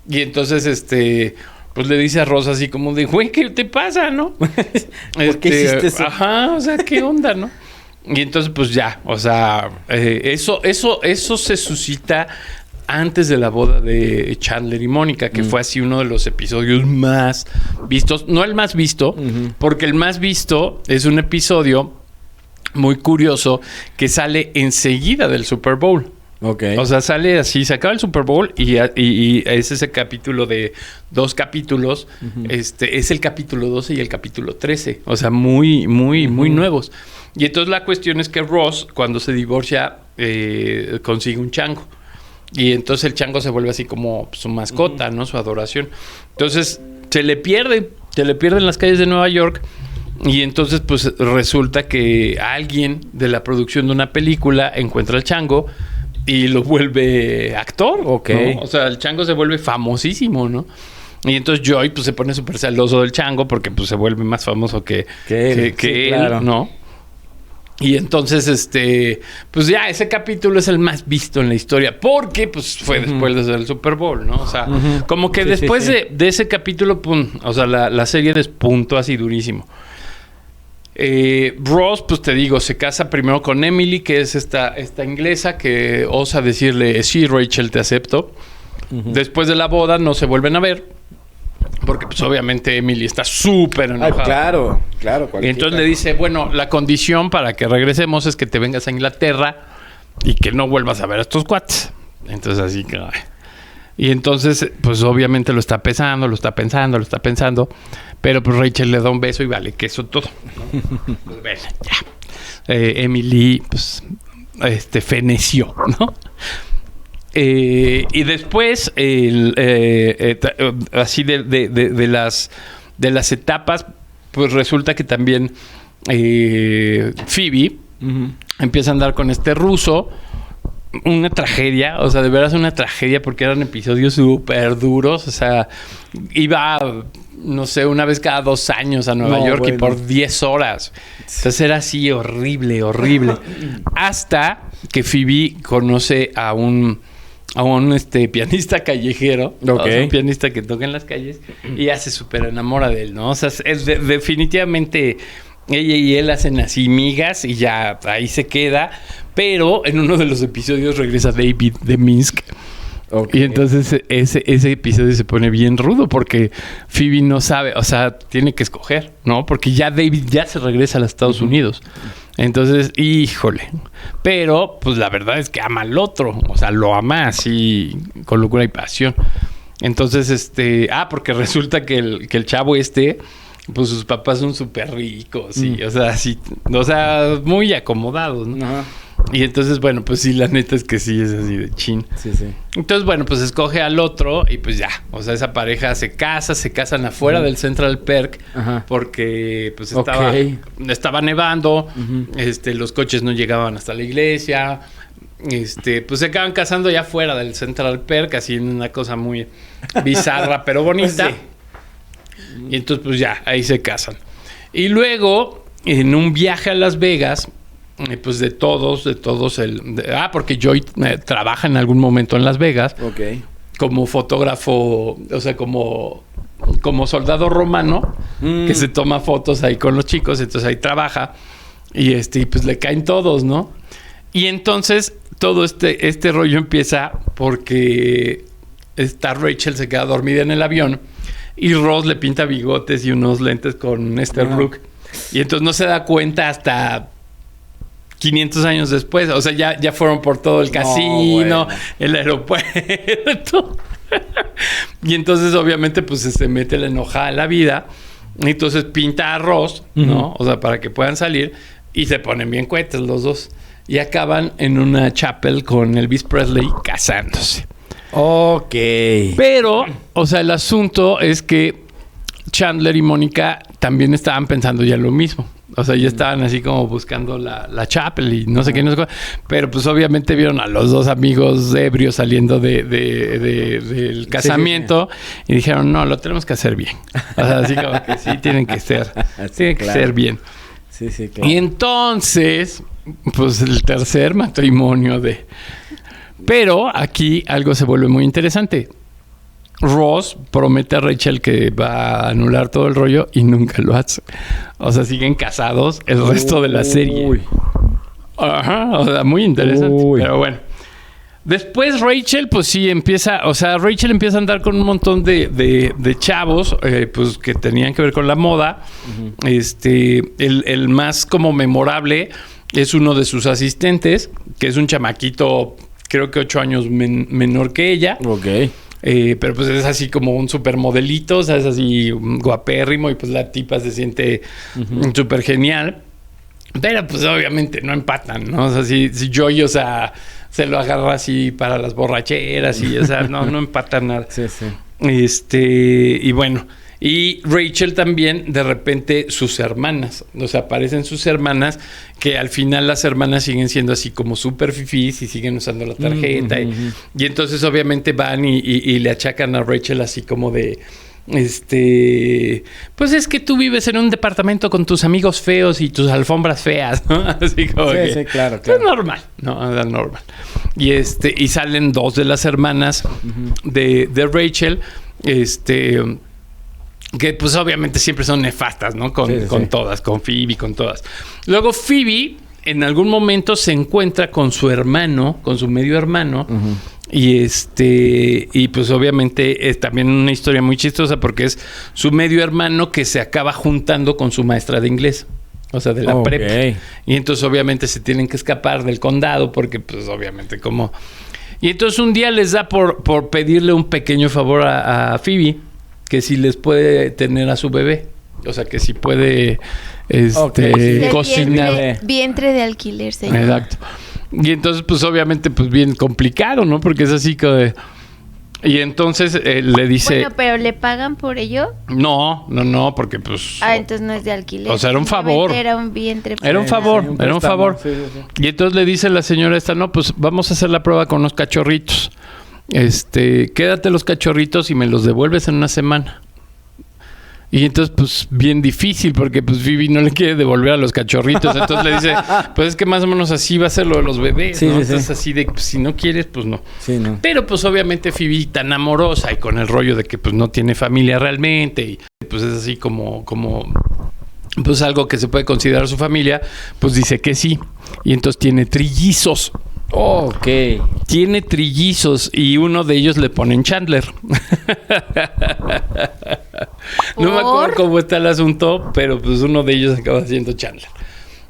Y entonces, pues le dice a Rosa así como de, güey, ¿qué te pasa, no? ¿Por qué hiciste eso? Ajá, o sea, ¿qué onda, no? Y entonces, pues ya, o sea, eso se suscita antes de la boda de Chandler y Mónica, que fue así uno de los episodios más vistos. No el más visto, porque el más visto es un episodio muy curioso que sale enseguida del Super Bowl. O sea, sale así, se acaba el Super Bowl y es ese capítulo de 2 capítulos. Es el capítulo 12 y el capítulo 13. O sea, muy nuevos. Y entonces la cuestión es que Ross, cuando se divorcia, consigue un chango. Y entonces el chango se vuelve así como su mascota, ¿no? Su adoración. Entonces se le pierde en las calles de Nueva York. Y entonces pues resulta que alguien de la producción de una película encuentra al chango y lo vuelve actor. ¿No? O sea, el chango se vuelve famosísimo, ¿no? Y entonces Joy pues se pone súper celoso del chango porque pues se vuelve más famoso que él, claro, ¿no? Y entonces, pues ya ese capítulo es el más visto en la historia porque pues fue después del Super Bowl, ¿no? O sea, como que después de ese capítulo, pum, o sea, la serie despuntó así durísimo. Ross, pues te digo, se casa primero con Emily, que es esta inglesa que osa decirle, sí, Rachel, te acepto. Después de la boda no se vuelven a ver. Porque pues obviamente Emily está súper enojada. Claro. Y entonces le dice, bueno, la condición para que regresemos es que te vengas a Inglaterra y que no vuelvas a ver a estos cuates. Entonces así que... Y entonces, pues obviamente lo está pensando. Pero pues Rachel le da un beso y vale, que eso todo. Pues bueno, ya. Emily, pues, feneció, ¿no? Y después, así de las etapas, pues resulta que también Phoebe empieza a andar con este ruso. Una tragedia, o sea, de veras una tragedia porque eran episodios súper duros. O sea, iba, no sé, una vez cada 2 años a Nueva York y por 10 horas. Entonces era así horrible. Hasta que Phoebe conoce a un pianista callejero, o sea, un pianista que toca en las calles y ya se súper enamora de él, ¿no? O sea, definitivamente ella y él hacen así migas y ya ahí se queda, pero en uno de los episodios regresa David de Minsk. Y entonces ese episodio se pone bien rudo porque Phoebe no sabe, o sea, tiene que escoger, ¿no? Porque ya David ya se regresa a los Estados Unidos. Entonces, híjole. Pero, pues la verdad es que ama al otro. O sea, lo ama así con locura y pasión. Entonces, porque resulta que el chavo pues sus papás son súper ricos. Y, o sea, muy acomodados, ¿no? Ajá. Y entonces, bueno, pues sí, la neta es que sí, es así de chin. Sí. Entonces, bueno, pues escoge al otro y pues ya. O sea, esa pareja se casan afuera del Central Perk. Ajá. Porque pues estaba nevando, los coches no llegaban hasta la iglesia. Pues se acaban casando ya afuera del Central Perk, así en una cosa muy bizarra, pero bonita. Sí. Y entonces, pues ya, ahí se casan. Y luego, en un viaje a Las Vegas... pues de todos porque Joy trabaja en algún momento en Las Vegas como fotógrafo, o sea, como soldado romano que se toma fotos ahí con los chicos, entonces ahí trabaja y pues le caen todos, ¿no? Y entonces todo este rollo empieza porque Rachel se queda dormida en el avión y Ross le pinta bigotes y unos lentes con Rook y entonces no se da cuenta hasta 500 años después. O sea, ya fueron por todo el casino, el aeropuerto. Y entonces, obviamente, pues se mete la enojada en la vida. Y entonces pinta a Ross, ¿no? O sea, para que puedan salir. Y se ponen bien cuetes los dos. Y acaban en una chapel con Elvis Presley casándose. Ok. Pero, o sea, el asunto es que Chandler y Mónica también estaban pensando ya lo mismo. O sea, ya estaban así como buscando la chapel y no sé qué, no sé qué. Pero pues obviamente vieron a los dos amigos ebrios saliendo del casamiento y dijeron, no, lo tenemos que hacer bien. O sea, así como que sí, tienen que ser bien. Sí, claro. Y entonces, pues el tercer matrimonio Pero aquí algo se vuelve muy interesante. Ross promete a Rachel que va a anular todo el rollo y nunca lo hace. O sea, siguen casados el resto de la serie. Ajá, o sea, muy interesante. Pero bueno. Después Rachel, pues sí, Rachel empieza a andar con un montón de chavos, pues que tenían que ver con la moda. El más como memorable es uno de sus asistentes, que es un chamaquito, creo que 8 años menor que ella. Pero pues es así como un supermodelito, o sea, es así guapérrimo y pues la tipa se siente súper genial. Pero pues obviamente no empatan, ¿no? O sea, si Joy, o sea, se lo agarra así para las borracheras y, o sea, no empatan nada. Sí. Y bueno, y Rachel también, de repente, sus hermanas. O sea, aparecen sus hermanas, que al final las hermanas siguen siendo así como súper fifís y siguen usando la tarjeta. Y entonces, obviamente, van y le achacan a Rachel así como de... pues es que tú vives en un departamento con tus amigos feos y tus alfombras feas, ¿no? Así como sí, claro. Es normal, ¿no? Es normal. Y salen 2 de las hermanas de Rachel, que pues obviamente siempre son nefastas, ¿no? Con todas, con Phoebe, con todas. Luego Phoebe en algún momento se encuentra con su hermano, con su medio hermano, y pues obviamente es también una historia muy chistosa porque es su medio hermano que se acaba juntando con su maestra de inglés. O sea, de la prepa. Y entonces obviamente se tienen que escapar del condado porque pues obviamente como... Y entonces un día les da por pedirle un pequeño favor a Phoebe, que si les puede tener a su bebé. O sea, que si puede cocinar. Vientre de alquiler, señor. Exacto. Y entonces, pues obviamente, pues bien complicado, ¿no? Porque es así como de... Y entonces le dice... Bueno, pero ¿le pagan por ello? No, porque pues... Entonces no es de alquiler. O sea, era un favor. Era un vientre. Era un favor, Sí, era un favor. Sí. Y entonces le dice la señora esta, no, pues vamos a hacer la prueba con los cachorritos. Quédate los cachorritos y me los devuelves en una semana. Y entonces, pues, bien difícil, porque pues Phoebe no le quiere devolver a los cachorritos. Entonces le dice, pues es que más o menos así va a ser lo de los bebés, Sí, ¿no? sí, Entonces sí. así de, pues, si no quieres, pues no. Sí, no. Pero pues obviamente Phoebe tan amorosa y con el rollo de que pues no tiene familia realmente y pues es así como pues algo que se puede considerar su familia, pues dice que sí. Y entonces tiene trillizos. Ok. Tiene trillizos y uno de ellos le ponen Chandler. No me acuerdo cómo está el asunto, pero pues uno de ellos acaba siendo Chandler.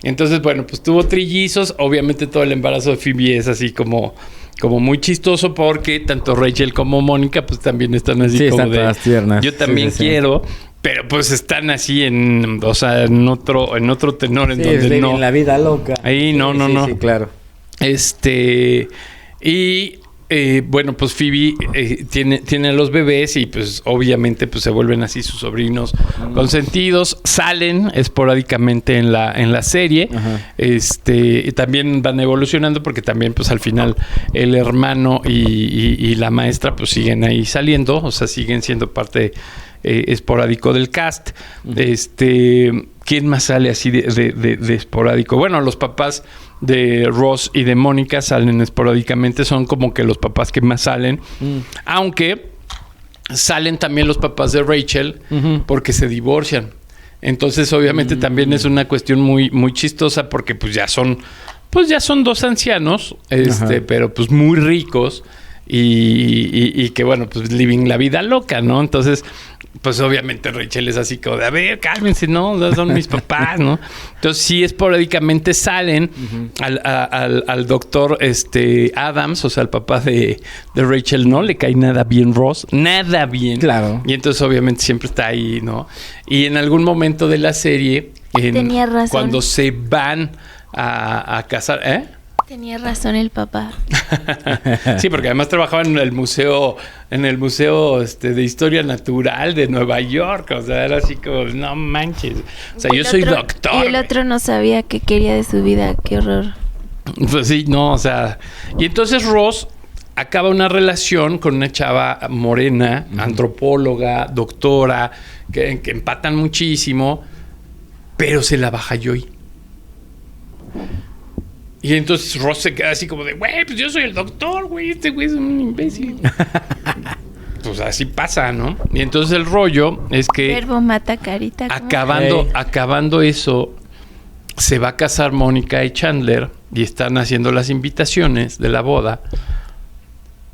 Entonces, bueno, pues tuvo trillizos. Obviamente todo el embarazo de Phoebe es así como muy chistoso porque tanto Rachel como Mónica pues también están así como están todas tiernas. yo también Sí. quiero, pero pues están así en otro tenor en Sí, donde es no. en la vida loca. Ahí no. Sí, claro. Bueno, pues Phoebe tiene a los bebés y pues obviamente pues se vuelven así sus sobrinos consentidos, salen esporádicamente en la serie. Ajá. Y también van evolucionando porque también pues al final el hermano y la maestra pues siguen ahí saliendo, o sea, siguen siendo parte esporádico del cast. ¿Quién más sale así de esporádico? Bueno, los papás de Ross y de Mónica salen esporádicamente, son como que los papás que más salen, aunque salen también los papás de Rachel porque se divorcian. Entonces, obviamente, también es una cuestión muy, muy chistosa porque pues ya son dos ancianos, pero pues muy ricos y que bueno, pues living la vida loca, ¿no? Entonces, pues obviamente Rachel es así como de, a ver, cálmense, ¿no? Son mis papás, ¿no? Entonces sí esporádicamente salen al doctor Adams, o sea, el papá de Rachel, no le cae nada bien Ross, nada bien. Claro. Y entonces obviamente siempre está ahí, ¿no? Y en algún momento de la serie, Tenía razón. cuando se van a casar, Tenía razón el papá. Sí, porque además trabajaba en el museo de historia natural de Nueva York. O sea, era así como, no manches. O sea, Y yo el soy otro- doctor. Y el otro no sabía qué quería de su vida. Qué horror. Pues sí, no, o sea. Y entonces Ross acaba una relación con una chava morena, antropóloga, doctora, que empatan muchísimo, pero se la baja Joy. Y entonces Ross se queda así como de, güey, pues yo soy el doctor, güey, este güey es un imbécil. Pues así pasa, ¿no? Y entonces el rollo es que Verbo mata carita. ¿cómo? acabando eso, se va a casar Mónica y Chandler y están haciendo las invitaciones de la boda.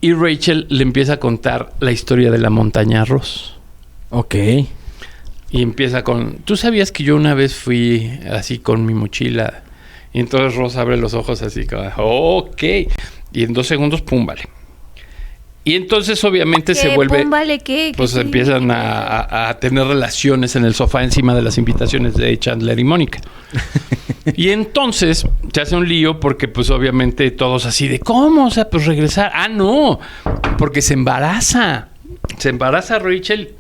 Y Rachel le empieza a contar la historia de la montaña a Ross. Ok. Y empieza con, ¿tú sabías que yo una vez fui así con mi mochila? Y entonces Ross abre los ojos así como, ok. Y en 2 segundos, pum, vale. Y entonces obviamente ¿Qué? se vuelve... Pum, vale, ¿qué? Pues ¿Qué empiezan a tener relaciones en el sofá encima de las invitaciones de Chandler y Mónica. Y entonces se hace un lío porque pues obviamente todos así de ¿cómo? O sea, pues regresar. Ah, no, porque se embaraza. Se embaraza Rachel.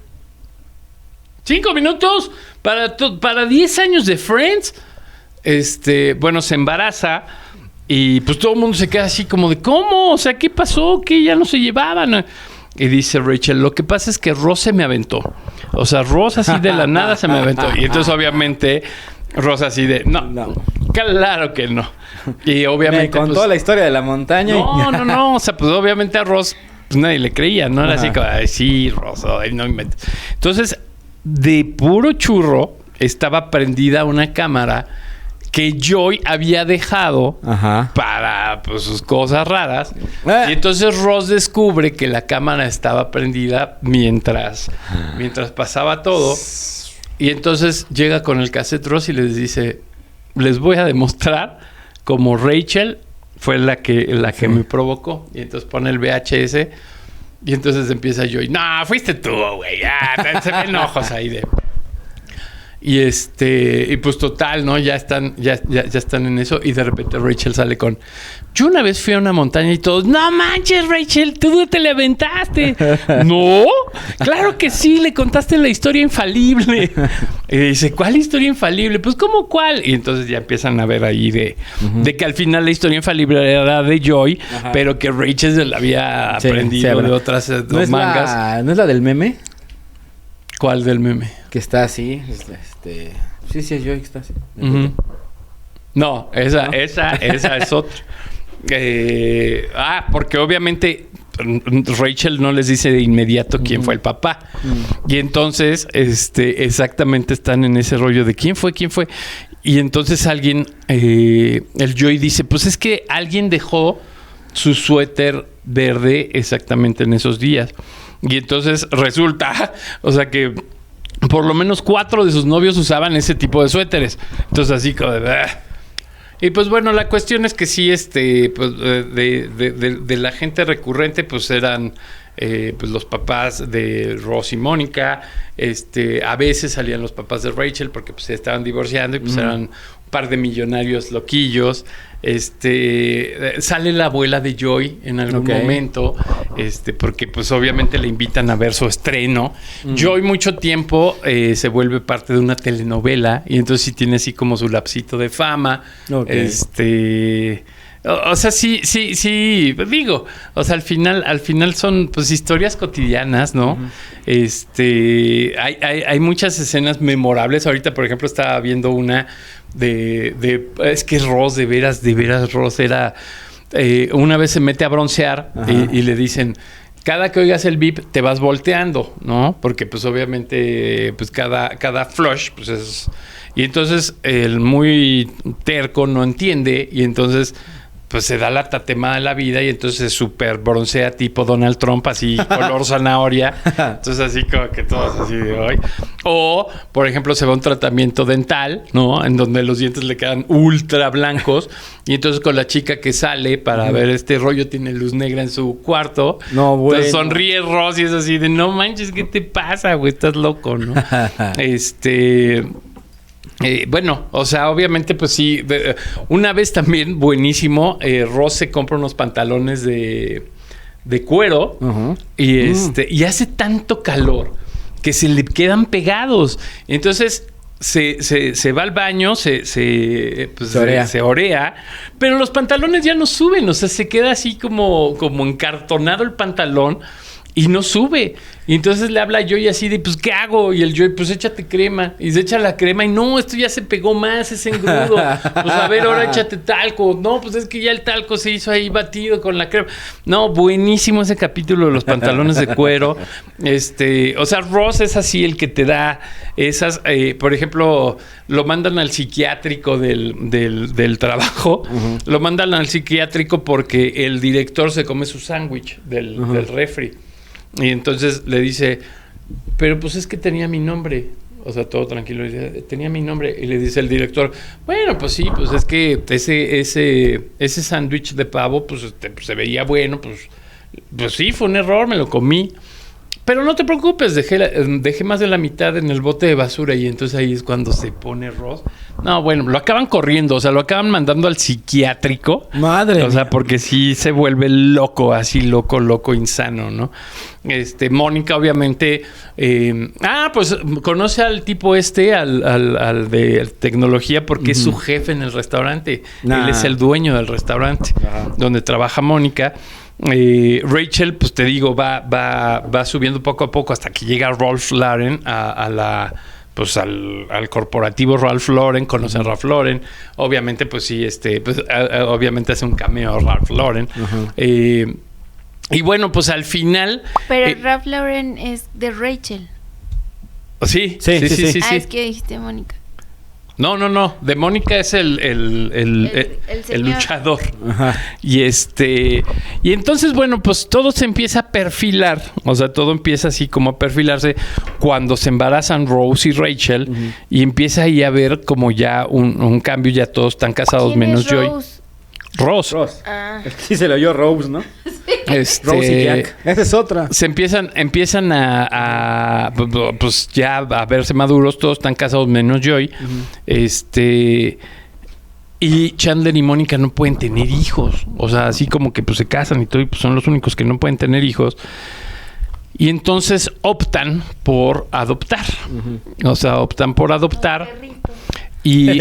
5 minutos para 10 años de Friends. Bueno, se embaraza. Y pues todo el mundo se queda así como de ¿cómo? O sea, ¿qué pasó? ¿Qué ya no se llevaban? Y dice Rachel, lo que pasa es que Ross se me aventó. O sea, Ross así de la nada se me aventó. Y entonces obviamente Ross así de no. Claro que no. Y obviamente Me contó pues, la historia de la montaña. No. O sea, pues obviamente a Ross pues, nadie le creía, ¿no? Era así como, ay, sí, Ross, ay, no inventes. Entonces, de puro churro estaba prendida una cámara que Joy había dejado Ajá. para pues, sus cosas raras. Ah. Y entonces Ross descubre que la cámara estaba prendida mientras pasaba todo. Y entonces llega con el cassette Ross y les dice, les voy a demostrar cómo Rachel fue la que me provocó. Y entonces pone el VHS y entonces empieza Joy, no, fuiste tú, güey, ya, se ven ojos ahí de... Y pues total, ¿no? Ya están en eso. Y de repente Rachel sale con... Yo una vez fui a una montaña y todos... ¡No manches, Rachel! ¡Tú te la aventaste! ¿No? ¡Claro que sí! Le contaste la historia infalible. Y dice... ¿Cuál historia infalible? Pues, ¿cómo cuál? Y entonces ya empiezan a ver ahí de que al final la historia infalible era de Joy, pero que Rachel se la había aprendido de otras mangas. ¿No es la del meme? ¿Cuál del meme? Que está así, Sí, es Joy que está así. Uh-huh. No, esa es otra. Porque obviamente Rachel no les dice de inmediato quién fue el papá. Y entonces, exactamente están en ese rollo de quién fue. Y entonces alguien, el Joy dice, pues es que alguien dejó su suéter verde exactamente en esos días. Y entonces resulta, o sea que por lo menos 4 de sus novios usaban ese tipo de suéteres. Entonces así como de... ¡ah! Y pues bueno, la cuestión es que sí, pues, de la gente recurrente, pues eran pues los papás de Ross y Mónica. A veces salían los papás de Rachel porque pues se estaban divorciando y pues eran un par de millonarios loquillos. Sale la abuela de Joy en algún momento, porque pues obviamente le invitan a ver su estreno. Joy mucho tiempo se vuelve parte de una telenovela y entonces sí tiene así como su lapsito de fama. O sea, sí, digo, o sea, al final son pues historias cotidianas, ¿no? Hay muchas escenas memorables. Ahorita, por ejemplo, estaba viendo una es que Ross, de veras, Ross era... una vez se mete a broncear y le dicen... Cada que oigas el beep te vas volteando, ¿no? Porque pues obviamente pues cada flush pues es... Y entonces el muy terco no entiende y entonces pues se da la tatemada de la vida y entonces se super broncea tipo Donald Trump, así color zanahoria. Entonces así como que todos así de hoy. O, por ejemplo, se va a un tratamiento dental, ¿no? En donde los dientes le quedan ultra blancos. Y entonces con la chica que sale para ver este rollo tiene luz negra en su cuarto. No, bueno. Entonces sonríe Ross y es así de, no manches, ¿qué te pasa, güey? Estás loco, ¿no? Bueno, o sea, obviamente, pues sí. Una vez también, buenísimo, Ross se compra unos pantalones de cuero y hace tanto calor que se le quedan pegados. Entonces se va al baño, se orea, pero los pantalones ya no suben. O sea, se queda así como encartonado el pantalón y no sube. Y entonces le habla a Joy así de, pues, ¿qué hago? Y el Joy, pues, échate crema. Y se echa la crema y, no, esto ya se pegó más, es engrudo. Pues, a ver, ahora échate talco. No, pues, es que ya el talco se hizo ahí batido con la crema. No, buenísimo ese capítulo de los pantalones de cuero. O sea, Ross es así el que te da esas... por ejemplo, lo mandan al psiquiátrico del trabajo. Lo mandan al psiquiátrico porque el director se come su sándwich del refri. Y entonces le dice, pero pues es que tenía mi nombre. O sea, todo tranquilo. Le dice, tenía mi nombre. Y le dice el director, bueno, pues sí, pues es que ese sándwich de pavo, pues, pues se veía bueno. Pues sí, fue un error, me lo comí. Pero no te preocupes, dejé más de la mitad en el bote de basura. Y entonces ahí es cuando se pone Ross. No, bueno, lo acaban corriendo. O sea, lo acaban mandando al psiquiátrico. Madre. O sea, porque sí se vuelve loco, así loco, insano, ¿no? Mónica, obviamente... pues conoce al tipo al de tecnología porque es su jefe en el restaurante. Él es el dueño del restaurante donde trabaja Mónica. Rachel, pues te digo, va subiendo poco a poco hasta que llega Ralph Lauren al corporativo Ralph Lauren, conocen a Ralph Lauren, obviamente pues sí, obviamente hace un cameo Ralph Lauren. Y bueno, pues al final... Pero Ralph Lauren es de Rachel. Sí. Es que dijiste Mónica. No. De Mónica es el señor. luchador. Ajá. Y entonces, bueno, pues todo se empieza a perfilar. O sea, todo empieza así como a perfilarse cuando se embarazan Rose y Rachel. Y empieza ahí a ver como ya un cambio. Ya todos están casados, ¿Quién menos es Joy. Rose? Ross. Ah. Sí se le oyó Rose, ¿no? Rose y Jack. Esa es otra. Se empiezan a pues ya a verse maduros, todos están casados menos Joy. Y Chandler y Mónica no pueden tener hijos. O sea, así como que pues se casan y todo, y pues son los únicos que no pueden tener hijos. Y entonces optan por adoptar. O sea, optan por adoptar. Y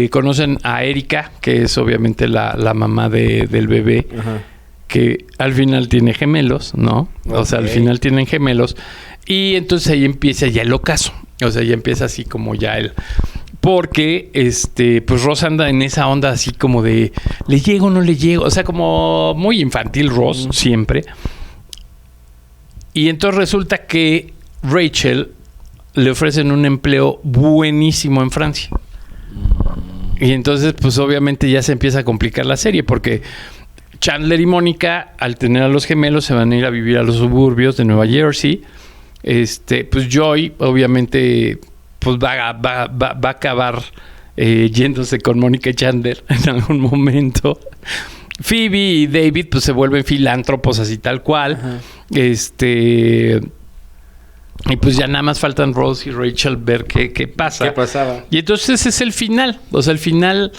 conocen a Erika, que es obviamente la mamá del bebé. Ajá. Que al final tiene gemelos, ¿no? O sea, al final tienen gemelos. Y entonces ahí empieza ya el ocaso. O sea, ya empieza así como ya el... Porque, pues Ross anda en esa onda así como de... ¿Le llego o no le llego? O sea, como muy infantil Ross, siempre. Y entonces resulta que Rachel le ofrecen un empleo buenísimo en Francia. Y entonces, pues obviamente ya se empieza a complicar la serie porque... Chandler y Mónica, al tener a los gemelos, se van a ir a vivir a los suburbios de Nueva Jersey. Pues Joy, obviamente, pues va a acabar yéndose con Mónica y Chandler en algún momento. Phoebe y David, pues se vuelven filántropos así tal cual. Ajá. Y pues ya nada más faltan Rose y Rachel ver qué pasa. ¿Qué pasaba? Y entonces ese es el final. O sea, el final...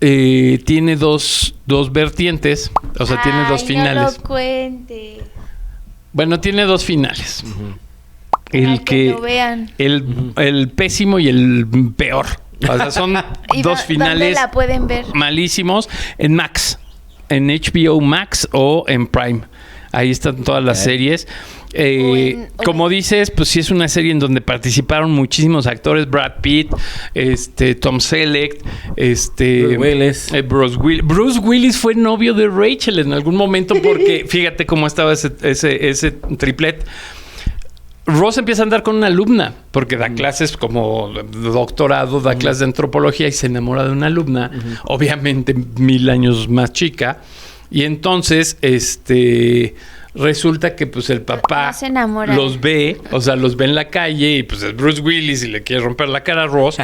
tiene dos vertientes, o sea, tiene dos finales. No lo cuente. Bueno, tiene dos finales. Para que lo vean. El pésimo y el peor. O sea, son ¿Y dos dónde finales la pueden ver? malísimos en Max, en HBO Max o en Prime. Ahí están todas las series. Como dices, pues sí es una serie en donde participaron muchísimos actores. Brad Pitt, Tom Selleck, Bruce Willis. Bruce Willis fue novio de Rachel en algún momento porque fíjate cómo estaba ese triplet. Ross empieza a andar con una alumna porque da clases como doctorado, da clases de antropología y se enamora de una alumna, obviamente 1000 años más chica. Y entonces, resulta que pues el papá No se enamora. los ve, o sea, los ve en la calle y pues es Bruce Willis y le quiere romper la cara a Ross.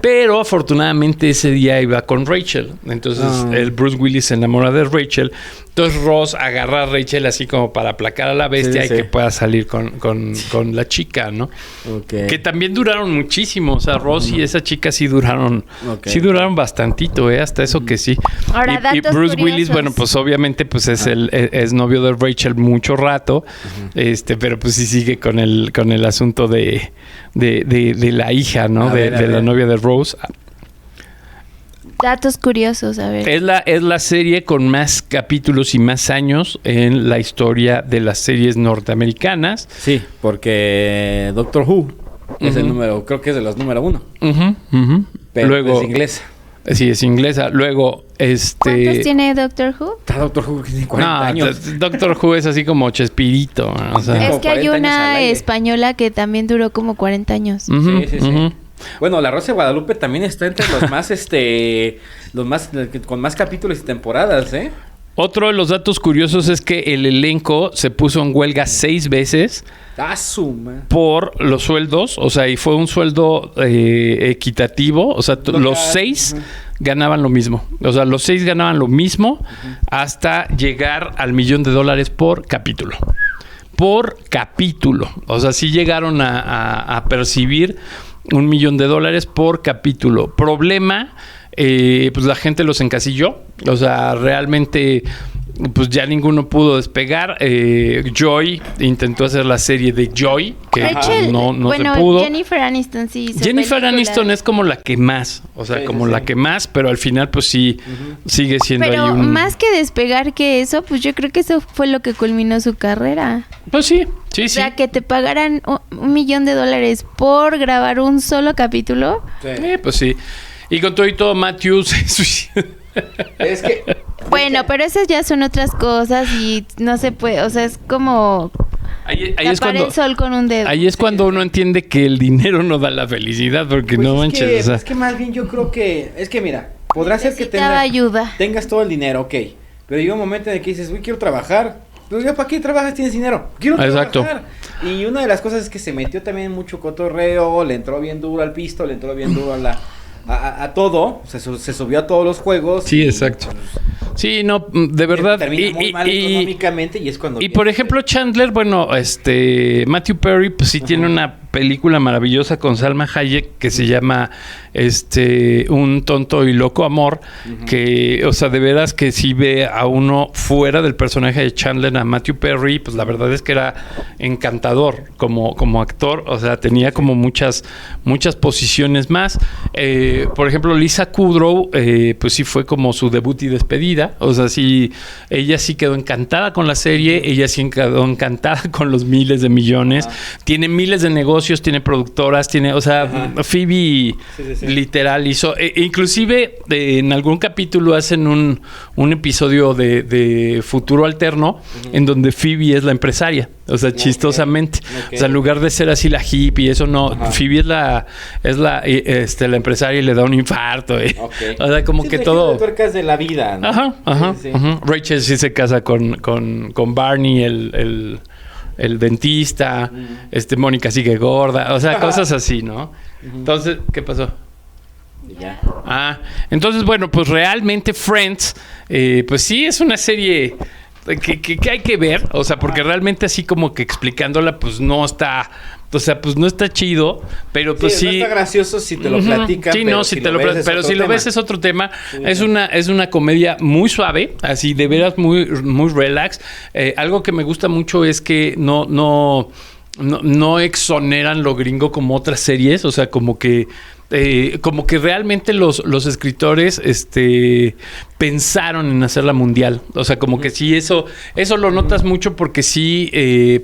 Pero afortunadamente ese día iba con Rachel. Entonces el Bruce Willis se enamora de Rachel. Entonces Ross agarra a Rachel así como para aplacar a la bestia y que pueda salir con la chica, ¿no? Okay. Que también duraron muchísimo. O sea, Ross y esa chica sí duraron bastantito, hasta eso que sí. Ahora, Y datos Bruce curiosos. Willis, bueno, pues obviamente pues es novio de Rachel mucho rato, pero pues sí sigue con el asunto de la hija, ¿no? A ver. De la novia de Rose. Datos curiosos, a ver. Es la serie con más capítulos y más años en la historia de las series norteamericanas. Sí, porque Doctor Who es el número, creo que es de los número 1. Pero Luego, es inglesa. Sí, es inglesa. Luego, ¿Cuántos tiene Doctor Who? Está Doctor Who que tiene 40 años. Doctor Who es así como Chespirito. O sea. Es que hay 40 años al una aire. española que también duró como 40 años. Sí. Bueno, La Rosa de Guadalupe también está entre los más, con más capítulos y temporadas, ¿eh? Otro de los datos curiosos es que el elenco se puso en huelga 6 veces por los sueldos, o sea, y fue un sueldo equitativo, o sea, los 6 ganaban lo mismo, o sea, los 6 ganaban lo mismo hasta llegar al $1,000,000 por capítulo. Por capítulo, o sea, sí llegaron a percibir $1,000,000 por capítulo. Problema, pues la gente los encasilló. O sea, realmente, pues ya ninguno pudo despegar. Joy intentó hacer la serie de Joy, que Rachel, no bueno, se pudo. Jennifer Aniston sí hizo Jennifer películas. Aniston es como la que más, o sea, la que más, pero al final pues sí sigue siendo Pero ahí un... más que despegar que eso, pues yo creo que eso fue lo que culminó su carrera. Pues sí. O sea, que te pagaran $1,000,000 por grabar un solo capítulo. Pues sí. Y con todo y todo, Matthews se suicidó. Es que... Bueno, pero esas ya son otras cosas y no se puede, o sea, es como... Ahí es Tapar cuando... el sol con un dedo. Ahí es cuando uno entiende que el dinero no da la felicidad, porque Pues no es manches, que, o sea... es que más bien yo creo que... Es que mira, podrá ser que Necesitaba ayuda. tengas todo el dinero, ok. Pero llega un momento en el que dices, uy, quiero trabajar. Pues ya, ¿para qué trabajas? Tienes dinero. Quiero Exacto. trabajar. Y una de las cosas es que se metió también en mucho cotorreo, le entró bien duro al pisto, le entró bien duro a todo. Se subió a todos los juegos. Sí, y, exacto. pues, Sí, no, de verdad. termina muy mal económicamente y es cuando... Y por ejemplo, Chandler, bueno, Matthew Perry, pues sí tiene una película maravillosa con Salma Hayek que se llama Un tonto y loco amor, que, o sea, de veras que sí ve a uno fuera del personaje de Chandler, a Matthew Perry, pues la verdad es que era encantador como actor, o sea, tenía como muchas posiciones más. Por ejemplo, Lisa Kudrow, pues sí fue como su debut y despedida, o sea, sí, ella sí quedó encantada con la serie, ella sí quedó encantada con los miles de millones, tiene miles de negocios, tiene productoras, tiene, o sea, Phoebe literal hizo, inclusive en algún capítulo hacen un episodio de Futuro Alterno en donde Phoebe es la empresaria, o sea, chistosamente, o sea, en lugar de ser así la hippie, eso no, Phoebe es la empresaria y le da un infarto, o sea, como sí, que de todo... tuercas de la vida, ¿no? Ajá. Sí. Rachel sí se casa con Barney, el dentista, Mónica sigue gorda, o sea, cosas así, ¿no? Entonces, ¿qué pasó? Ya. Entonces, bueno, pues realmente Friends, pues sí es una serie que hay que ver, o sea, porque realmente así como que explicándola, pues no está... O sea, pues no está chido, pero pues sí. No está gracioso si te lo platican. Sí, no, si te lo ves, pero si lo ves es otro tema. Sí, es una comedia muy suave, así de veras muy relax. Algo que me gusta mucho es que no exoneran lo gringo como otras series, o sea, como que realmente los escritores pensaron en hacerla mundial. O sea, como que sí, eso lo notas mucho porque sí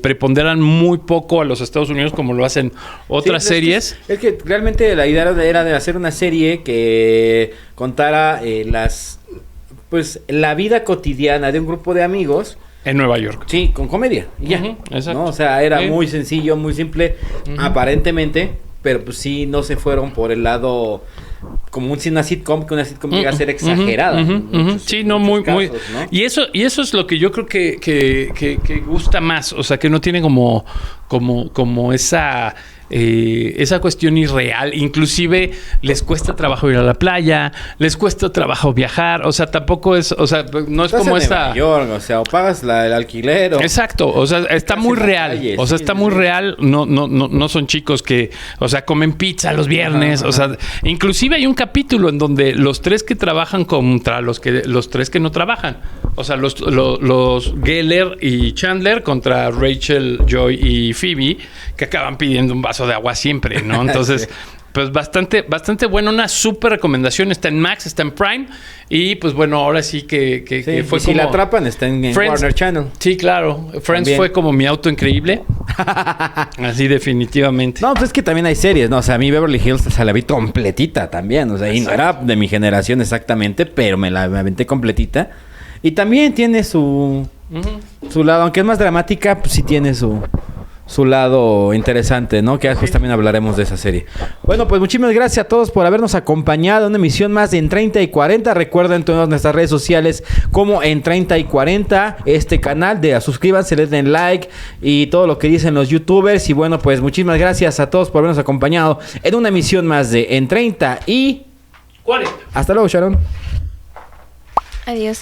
preponderan muy poco a los Estados Unidos como lo hacen otras series. Es que realmente la idea era de hacer una serie que contara la vida cotidiana de un grupo de amigos. En Nueva York. Sí, con comedia. Y ya. Exacto. ¿No? O sea, era muy sencillo, muy simple, aparentemente. Pero pues sí, no se fueron por el lado como una sitcom, que una sitcom llega a ser exagerada. Sí, no, muy, casos, muy. ¿No? Y eso es lo que yo creo que gusta más. O sea, que no tiene como esa cuestión irreal. Inclusive les cuesta trabajo ir a la playa, les cuesta trabajo viajar, o sea, tampoco es, o sea, no es como esta... Nueva York, o sea, o pagas el alquiler o... Exacto, o sea, está muy real, calle, o sea, está muy real, no son chicos que, o sea, comen pizza los viernes, o sea, inclusive hay un capítulo en donde los tres que trabajan contra los tres que no trabajan, o sea, los Geller y Chandler contra Rachel, Joy y Phoebe, que acaban pidiendo un vaso de agua siempre, ¿no? Entonces, sí. Pues bastante bueno, una súper recomendación. Está en Max, está en Prime. Y pues bueno, ahora sí que fue y si como... la atrapan, está en Warner Channel. Sí, claro. Friends también fue como mi auto increíble. Así definitivamente. No, pues es que también hay series, ¿no? O sea, a mí Beverly Hills, o sea, la vi completita también. O sea, y no era de mi generación exactamente, pero me aventé completita. Y también tiene su lado, aunque es más dramática, pues sí tiene su lado interesante, ¿no? Que después también hablaremos de esa serie. Bueno, pues muchísimas gracias a todos por habernos acompañado en una emisión más de En 30 y 40. Recuerden todas nuestras redes sociales como En 30 y 40. Este canal suscríbanse, les den like y todo lo que dicen los youtubers. Y bueno, pues muchísimas gracias a todos por habernos acompañado en una emisión más de En 30 y 40. Hasta luego, Sharon. Adiós.